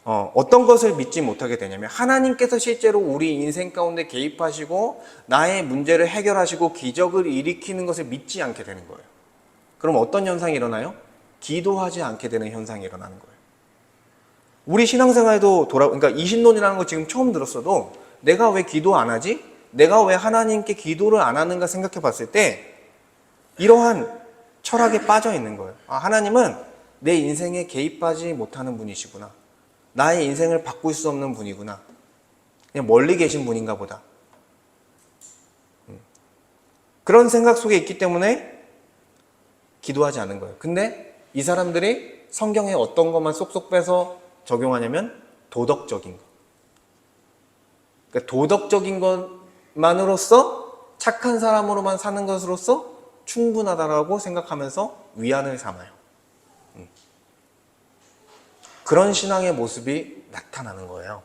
어떤 것을 믿지 못하게 되냐면 하나님께서 실제로 우리 인생 가운데 개입하시고 나의 문제를 해결하시고 기적을 일으키는 것을 믿지 않게 되는 거예요. 그럼 어떤 현상이 일어나요? 기도하지 않게 되는 현상이 일어나는 거예요. 우리 신앙생활도 그러니까 이신론이라는 거 지금 처음 들었어도 내가 왜 기도 안 하지? 내가 왜 하나님께 기도를 안 하는가 생각해 봤을 때 이러한 철학에 빠져 있는 거예요. 하나님은 내 인생에 개입하지 못하는 분이시구나. 나의 인생을 바꿀 수 없는 분이구나. 그냥 멀리 계신 분인가 보다. 그런 생각 속에 있기 때문에 기도하지 않은 거예요. 근데 이 사람들이 성경에 어떤 것만 쏙쏙 빼서 적용하냐면 도덕적인 것. 그러니까 도덕적인 것만으로서 착한 사람으로만 사는 것으로서 충분하다라고 생각하면서 위안을 삼아요. 그런 신앙의 모습이 나타나는 거예요.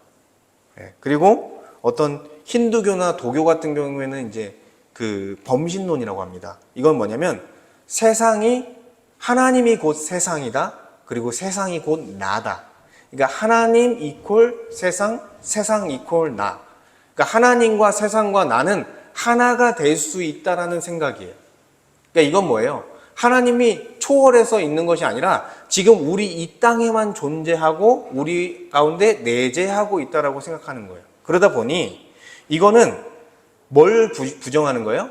그리고 어떤 힌두교나 도교 같은 경우에는 이제 그 범신론이라고 합니다. 이건 뭐냐면 세상이 하나님이 곧 세상이다. 그리고 세상이 곧 나다. 그러니까 하나님 이퀄 세상, 세상 이퀄 나. 그러니까 하나님과 세상과 나는 하나가 될 수 있다라는 생각이에요. 그러니까 이건 뭐예요? 하나님이 초월해서 있는 것이 아니라 지금 우리 이 땅에만 존재하고 우리 가운데 내재하고 있다라고 생각하는 거예요. 그러다 보니 이거는 뭘 부정하는 거예요?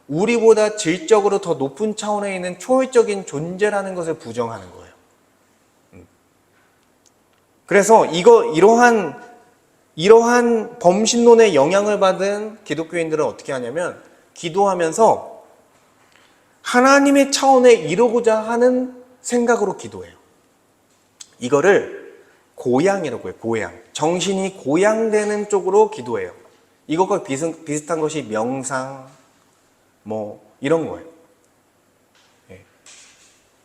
우리보다 질적으로 더 높은 차원에 있는 초월적인 존재라는 것을 부정하는 거예요. 그래서 이러한 범신론의 영향을 받은 기독교인들은 어떻게 하냐면 기도하면서 하나님의 차원에 이루고자 하는 생각으로 기도해요. 이거를 고양이라고 해요. 고양. 정신이 고양되는 쪽으로 기도해요. 이것과 비슷한 것이 명상, 이런 거예요.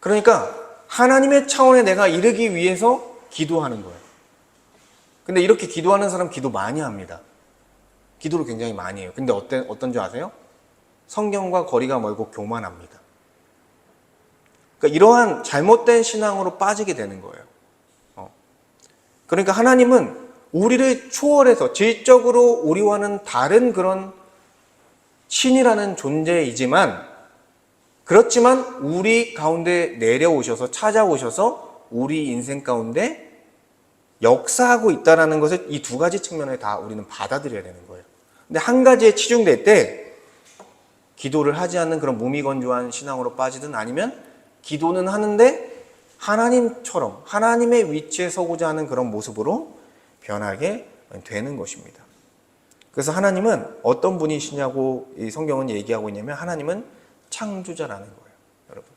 그러니까 하나님의 차원에 내가 이르기 위해서 기도하는 거예요. 근데 이렇게 기도하는 사람 기도 많이 합니다. 기도를 굉장히 많이 해요. 근데 어떤 줄 아세요? 성경과 거리가 멀고 교만합니다. 그러니까 이러한 잘못된 신앙으로 빠지게 되는 거예요. 그러니까 하나님은 우리를 초월해서 질적으로 우리와는 다른 그런 신이라는 존재이지만 그렇지만 우리 가운데 내려오셔서 찾아오셔서 우리 인생 가운데 역사하고 있다는 것을 이 두 가지 측면을 다 우리는 받아들여야 되는 거예요. 근데 한 가지에 치중될 때 기도를 하지 않는 그런 무미건조한 신앙으로 빠지든 아니면 기도는 하는데 하나님처럼 하나님의 위치에 서고자 하는 그런 모습으로 변하게 되는 것입니다. 그래서 하나님은 어떤 분이시냐고 이 성경은 얘기하고 있냐면 하나님은 창조자라는 거예요. 여러분,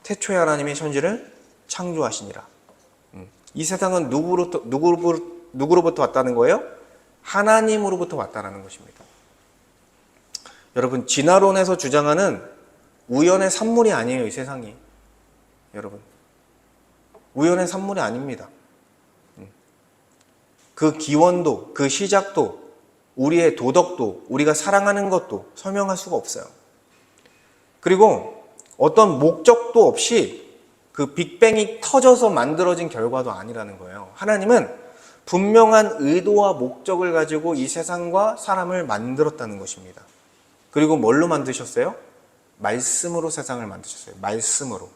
태초에 하나님이 천지를 창조하시니라. 이 세상은 누구로부터 왔다는 거예요? 하나님으로부터 왔다는 것입니다. 여러분, 진화론에서 주장하는 우연의 산물이 아니에요, 이 세상이. 여러분, 우연의 산물이 아닙니다. 그 기원도, 그 시작도, 우리의 도덕도, 우리가 사랑하는 것도 설명할 수가 없어요. 그리고 어떤 목적도 없이 그 빅뱅이 터져서 만들어진 결과도 아니라는 거예요. 하나님은 분명한 의도와 목적을 가지고 이 세상과 사람을 만들었다는 것입니다. 그리고 뭘로 만드셨어요? 말씀으로 세상을 만드셨어요. 말씀으로.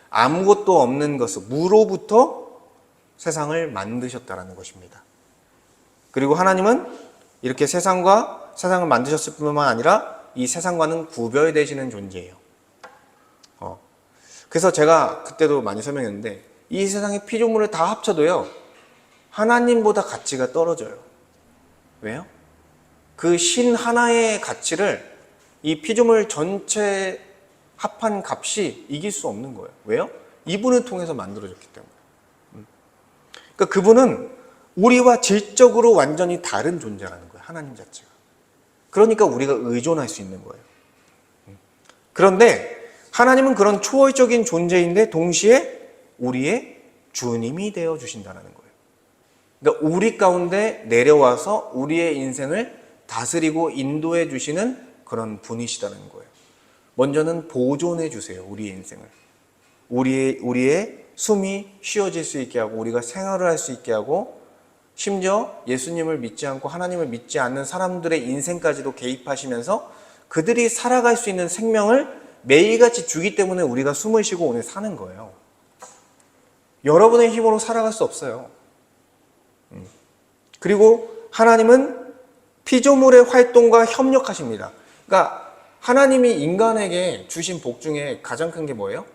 아무것도 없는 것을 무로부터 세상을 만드셨다는 것입니다. 그리고 하나님은 이렇게 세상을 만드셨을 뿐만 아니라 이 세상과는 구별되시는 존재예요. 그래서 제가 그때도 많이 설명했는데 이 세상의 피조물을 다 합쳐도요 하나님보다 가치가 떨어져요. 왜요? 그 신 하나의 가치를 이 피조물 전체 합한 값이 이길 수 없는 거예요. 왜요? 이분을 통해서 만들어졌기 때문에. 그러니까 그분은 우리와 질적으로 완전히 다른 존재라는 거예요. 하나님 자체가. 그러니까 우리가 의존할 수 있는 거예요. 그런데 하나님은 그런 초월적인 존재인데 동시에 우리의 주님이 되어 주신다는 거예요. 그러니까 우리 가운데 내려와서 우리의 인생을 다스리고 인도해 주시는 그런 분이시다는 거예요. 먼저는 보존해 주세요. 우리의 인생을. 우리의 숨이 쉬어질 수 있게 하고 우리가 생활을 할 수 있게 하고 심지어 예수님을 믿지 않고 하나님을 믿지 않는 사람들의 인생까지도 개입하시면서 그들이 살아갈 수 있는 생명을 매일같이 주기 때문에 우리가 숨을 쉬고 오늘 사는 거예요. 여러분의 힘으로 살아갈 수 없어요. 그리고 하나님은 피조물의 활동과 협력하십니다. 그러니까 하나님이 인간에게 주신 복 중에 가장 큰 게 뭐예요?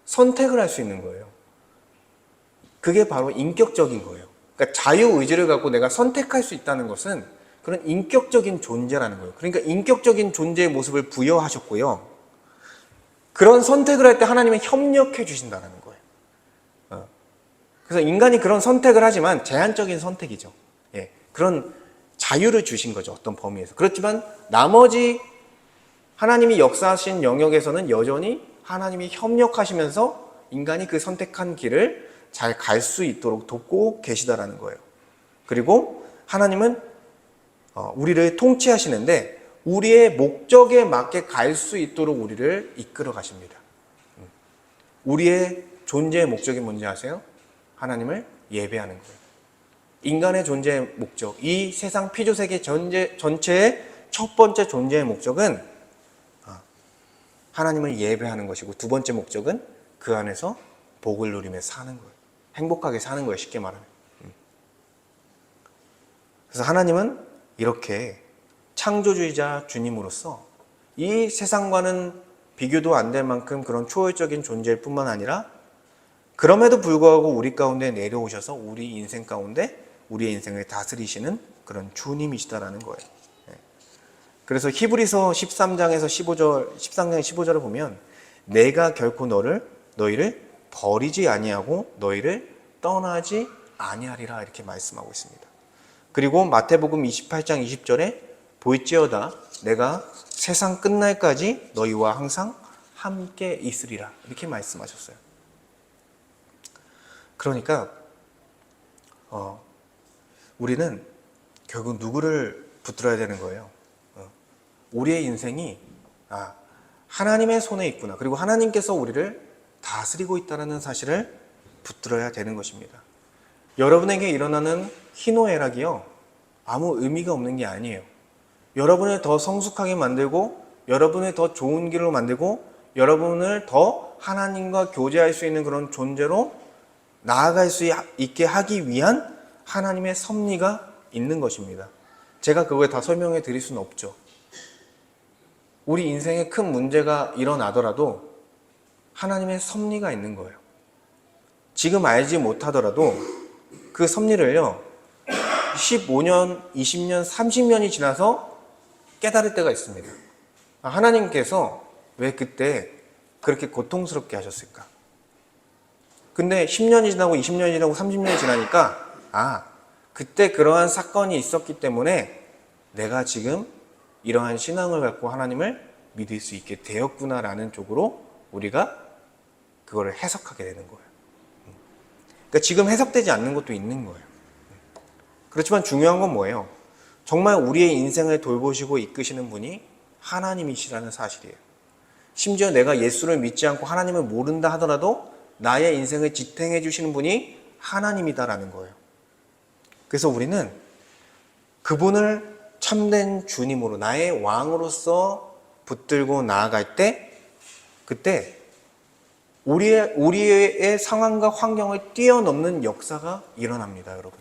선택을 할 수 있는 거예요. 그게 바로 인격적인 거예요. 그러니까 자유의지를 갖고 내가 선택할 수 있다는 것은 그런 인격적인 존재라는 거예요. 그러니까 인격적인 존재의 모습을 부여하셨고요. 그런 선택을 할 때 하나님은 협력해 주신다는 거예요. 그래서 인간이 그런 선택을 하지만 제한적인 선택이죠. 예, 그런 자유를 주신 거죠. 어떤 범위에서. 그렇지만 나머지 하나님이 역사하신 영역에서는 여전히 하나님이 협력하시면서 인간이 그 선택한 길을 잘 갈 수 있도록 돕고 계시다라는 거예요. 그리고 하나님은 우리를 통치하시는데 우리의 목적에 맞게 갈 수 있도록 우리를 이끌어 가십니다. 우리의 존재의 목적이 뭔지 아세요? 하나님을 예배하는 거예요. 인간의 존재의 목적, 이 세상 피조세계 전체의 첫 번째 존재의 목적은 하나님을 예배하는 것이고 두 번째 목적은 그 안에서 복을 누리며 사는 거예요. 행복하게 사는 거예요. 쉽게 말하면. 그래서 하나님은 이렇게 창조주의자 주님으로서 이 세상과는 비교도 안 될 만큼 그런 초월적인 존재일 뿐만 아니라 그럼에도 불구하고 우리 가운데 내려오셔서 우리 인생 가운데 우리의 인생을 다스리시는 그런 주님이시다라는 거예요. 그래서 히브리서 13장에서 15절을 보면 내가 결코 너희를 버리지 아니하고 너희를 떠나지 아니하리라 이렇게 말씀하고 있습니다. 그리고 마태복음 28장 20절에 볼지어다 내가 세상 끝날까지 너희와 항상 함께 있으리라 이렇게 말씀하셨어요. 그러니까 우리는 결국 누구를 붙들어야 되는 거예요? 우리의 인생이 하나님의 손에 있구나. 그리고 하나님께서 우리를 다스리고 있다는 사실을 붙들어야 되는 것입니다. 여러분에게 일어나는 희노애락이요 아무 의미가 없는 게 아니에요. 여러분을 더 성숙하게 만들고 여러분을 더 좋은 길로 만들고 여러분을 더 하나님과 교제할 수 있는 그런 존재로 나아갈 수 있게 하기 위한 하나님의 섭리가 있는 것입니다. 제가 그걸 다 설명해 드릴 수는 없죠. 우리 인생에 큰 문제가 일어나더라도 하나님의 섭리가 있는 거예요. 지금 알지 못하더라도 그 섭리를요 15년, 20년, 30년이 지나서 깨달을 때가 있습니다. 하나님께서 왜 그때 그렇게 고통스럽게 하셨을까? 근데 10년이 지나고 20년이 지나고 30년이 지나니까 그때 그러한 사건이 있었기 때문에 내가 지금 이러한 신앙을 갖고 하나님을 믿을 수 있게 되었구나라는 쪽으로 우리가 그거를 해석하게 되는 거예요. 그러니까 지금 해석되지 않는 것도 있는 거예요. 그렇지만 중요한 건 뭐예요? 정말 우리의 인생을 돌보시고 이끄시는 분이 하나님이시라는 사실이에요. 심지어 내가 예수를 믿지 않고 하나님을 모른다 하더라도 나의 인생을 지탱해 주시는 분이 하나님이다라는 거예요. 그래서 우리는 그분을 참된 주님으로 나의 왕으로서 붙들고 나아갈 때 그때 우리의 상황과 환경을 뛰어넘는 역사가 일어납니다, 여러분.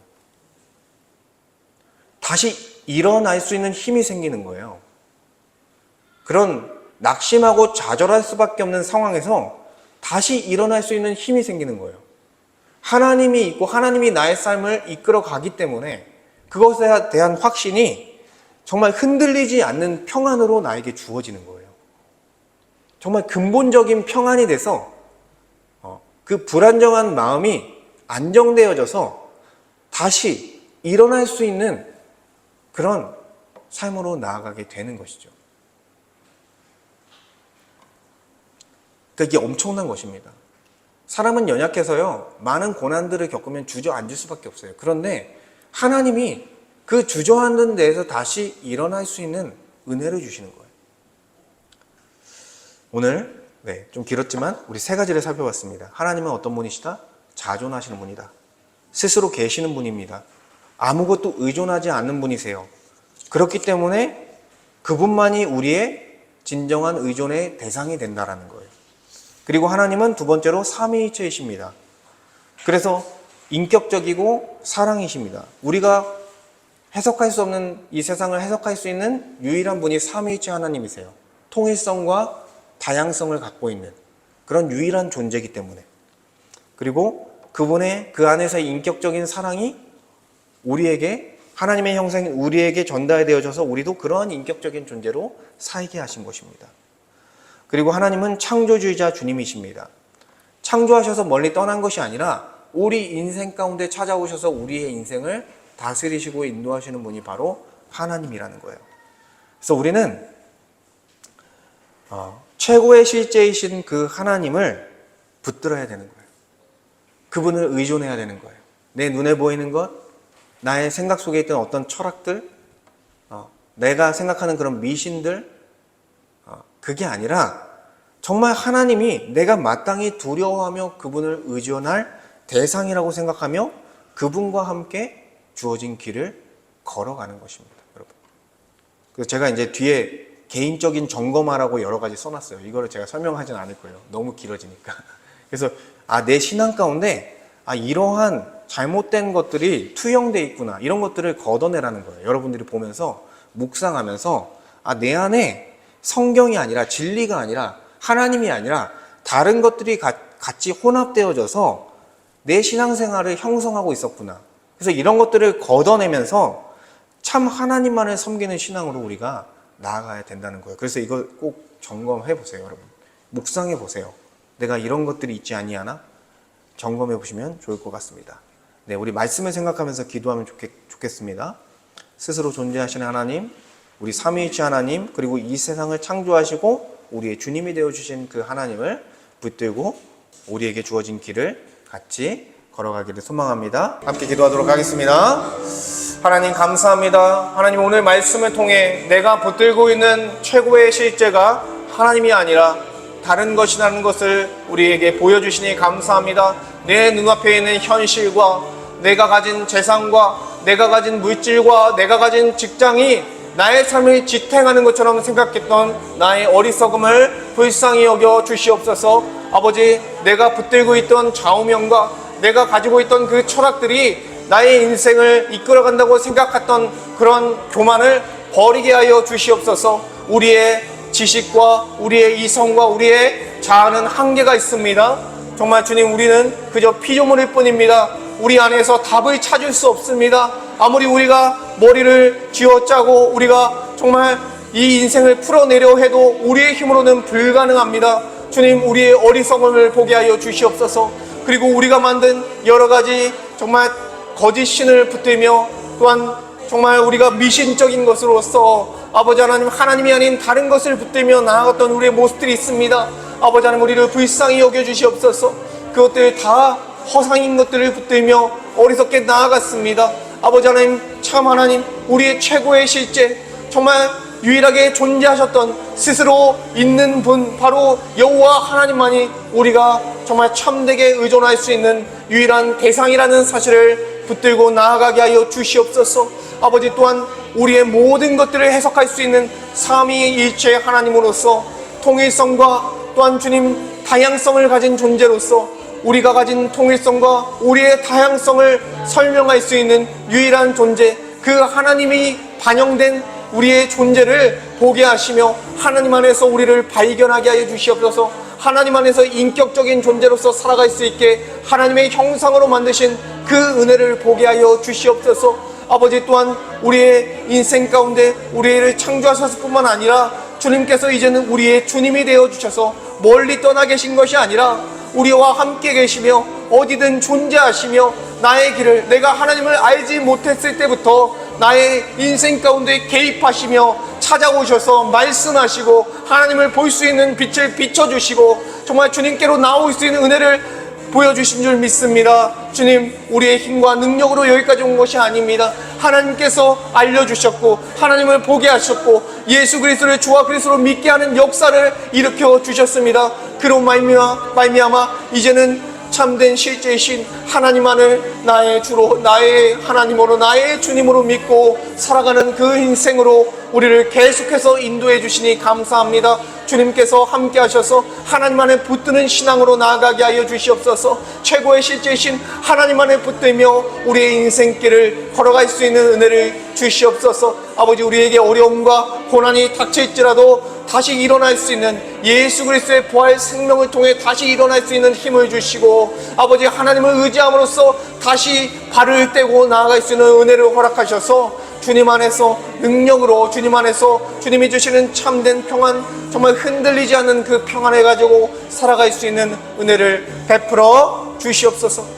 다시 일어날 수 있는 힘이 생기는 거예요. 그런 낙심하고 좌절할 수밖에 없는 상황에서 다시 일어날 수 있는 힘이 생기는 거예요. 하나님이 있고 하나님이 나의 삶을 이끌어 가기 때문에 그것에 대한 확신이 정말 흔들리지 않는 평안으로 나에게 주어지는 거예요. 정말 근본적인 평안이 돼서 그 불안정한 마음이 안정되어져서 다시 일어날 수 있는 그런 삶으로 나아가게 되는 것이죠. 그러니까 이게 엄청난 것입니다. 사람은 연약해서요, 많은 고난들을 겪으면 주저앉을 수밖에 없어요. 그런데 하나님이 그 주저앉은 데에서 다시 일어날 수 있는 은혜를 주시는 거예요. 오늘 좀 길었지만 우리 세 가지를 살펴봤습니다. 하나님은 어떤 분이시다? 자존하시는 분이다. 스스로 계시는 분입니다. 아무것도 의존하지 않는 분이세요. 그렇기 때문에 그분만이 우리의 진정한 의존의 대상이 된다라는 거예요. 그리고 하나님은 두 번째로 삼위일체이십니다. 그래서 인격적이고 사랑이십니다. 우리가 해석할 수 없는 이 세상을 해석할 수 있는 유일한 분이 삼위일체 하나님이세요. 통일성과 다양성을 갖고 있는 그런 유일한 존재이기 때문에. 그리고 그분의 그 안에서의 인격적인 사랑이 우리에게 하나님의 형상인 우리에게 전달되어져서 우리도 그러한 인격적인 존재로 살게 하신 것입니다. 그리고 하나님은 창조주의자 주님이십니다. 창조하셔서 멀리 떠난 것이 아니라 우리 인생 가운데 찾아오셔서 우리의 인생을 다스리시고 인도하시는 분이 바로 하나님이라는 거예요. 그래서 우리는 최고의 실제이신 그 하나님을 붙들어야 되는 거예요. 그분을 의존해야 되는 거예요. 내 눈에 보이는 것, 나의 생각 속에 있던 어떤 철학들, 내가 생각하는 그런 미신들, 그게 아니라 정말 하나님이 내가 마땅히 두려워하며 그분을 의존할 대상이라고 생각하며 그분과 함께 주어진 길을 걸어가는 것입니다, 여러분. 그래서 제가 이제 뒤에 개인적인 점검하라고 여러 가지 써놨어요. 이거를 제가 설명하진 않을 거예요. 너무 길어지니까. 그래서 내 신앙 가운데 이러한 잘못된 것들이 투영돼 있구나. 이런 것들을 걷어내라는 거예요. 여러분들이 보면서 묵상하면서 내 안에 성경이 아니라 진리가 아니라 하나님이 아니라 다른 것들이 같이 혼합되어져서 내 신앙생활을 형성하고 있었구나. 그래서 이런 것들을 걷어내면서 참 하나님만을 섬기는 신앙으로 우리가 나아가야 된다는 거예요. 그래서 이걸 꼭 점검해 보세요, 여러분. 묵상해 보세요. 내가 이런 것들이 있지 아니하나? 점검해 보시면 좋을 것 같습니다. 네, 우리 말씀을 생각하면서 기도하면 좋겠습니다. 스스로 존재하시는 하나님, 우리 삼위일체 하나님, 그리고 이 세상을 창조하시고 우리의 주님이 되어주신 그 하나님을 붙들고 우리에게 주어진 길을 같이 걸어가기를 소망합니다. 함께 기도하도록 하겠습니다. 하나님 감사합니다. 하나님 오늘 말씀을 통해 내가 붙들고 있는 최고의 실제가 하나님이 아니라 다른 것이라는 것을 우리에게 보여주시니 감사합니다. 내 눈앞에 있는 현실과 내가 가진 재산과 내가 가진 물질과 내가 가진 직장이 나의 삶을 지탱하는 것처럼 생각했던 나의 어리석음을 불쌍히 여겨 주시옵소서. 아버지, 내가 붙들고 있던 좌우명과 내가 가지고 있던 그 철학들이 나의 인생을 이끌어간다고 생각했던 그런 교만을 버리게 하여 주시옵소서. 우리의 지식과 우리의 이성과 우리의 자아는 한계가 있습니다. 정말 주님, 우리는 그저 피조물일 뿐입니다. 우리 안에서 답을 찾을 수 없습니다. 아무리 우리가 머리를 쥐어짜고 우리가 정말 이 인생을 풀어내려 해도 우리의 힘으로는 불가능합니다. 주님, 우리의 어리석음을 보게 하여 주시옵소서. 그리고 우리가 만든 여러 가지 정말 거짓 신을 붙들며 또한 정말 우리가 미신적인 것으로서 아버지 하나님, 하나님이 아닌 다른 것을 붙들며 나아갔던 우리의 모습들이 있습니다. 아버지 하나님, 우리를 불쌍히 여겨주시옵소서. 그것들 다 허상인 것들을 붙들며 어리석게 나아갔습니다. 아버지 하나님, 참 하나님, 우리의 최고의 실제, 정말 유일하게 존재하셨던 스스로 있는 분, 바로 여호와 하나님만이 우리가 정말 참되게 의존할 수 있는 유일한 대상이라는 사실을 붙들고 나아가게 하여 주시옵소서. 아버지, 또한 우리의 모든 것들을 해석할 수 있는 삼위일체 하나님으로서 통일성과 또한 주님 다양성을 가진 존재로서 우리가 가진 통일성과 우리의 다양성을 설명할 수 있는 유일한 존재, 그 하나님이 반영된 우리의 존재를 보게 하시며 하나님 안에서 우리를 발견하게 하여 주시옵소서. 하나님 안에서 인격적인 존재로서 살아갈 수 있게 하나님의 형상으로 만드신 그 은혜를 보게 하여 주시옵소서. 아버지, 또한 우리의 인생 가운데 우리를 창조하셨을 뿐만 아니라 주님께서 이제는 우리의 주님이 되어주셔서 멀리 떠나 계신 것이 아니라 우리와 함께 계시며 어디든 존재하시며 나의 길을, 내가 하나님을 알지 못했을 때부터 나의 인생 가운데 개입하시며 찾아오셔서 말씀하시고 하나님을 볼 수 있는 빛을 비춰주시고 정말 주님께로 나올 수 있는 은혜를 보여주신 줄 믿습니다. 주님, 우리의 힘과 능력으로 여기까지 온 것이 아닙니다. 하나님께서 알려주셨고 하나님을 보게 하셨고 예수 그리스도를 주와 그리스도로 믿게 하는 역사를 일으켜 주셨습니다. 그로 말미암아 이제는 참된 실제이신 하나님만을 나의 주로, 나의 하나님으로, 나의 주님으로 믿고 살아가는 그 인생으로 우리를 계속해서 인도해 주시니 감사합니다. 주님께서 함께 하셔서 하나님 안에 붙드는 신앙으로 나아가게 하여 주시옵소서. 최고의 실제이신 하나님 안에 붙들며 우리의 인생길을 걸어갈 수 있는 은혜를 주시옵소서. 아버지, 우리에게 어려움과 고난이 닥칠지라도 다시 일어날 수 있는 예수 그리스도의 부활 생명을 통해 다시 일어날 수 있는 힘을 주시고, 아버지 하나님을 의지함으로써 다시 발을 떼고 나아갈 수 있는 은혜를 허락하셔서 주님 안에서 능력으로, 주님 안에서 주님이 주시는 참된 평안, 정말 흔들리지 않는 그 평안을 가지고 살아갈 수 있는 은혜를 베풀어 주시옵소서.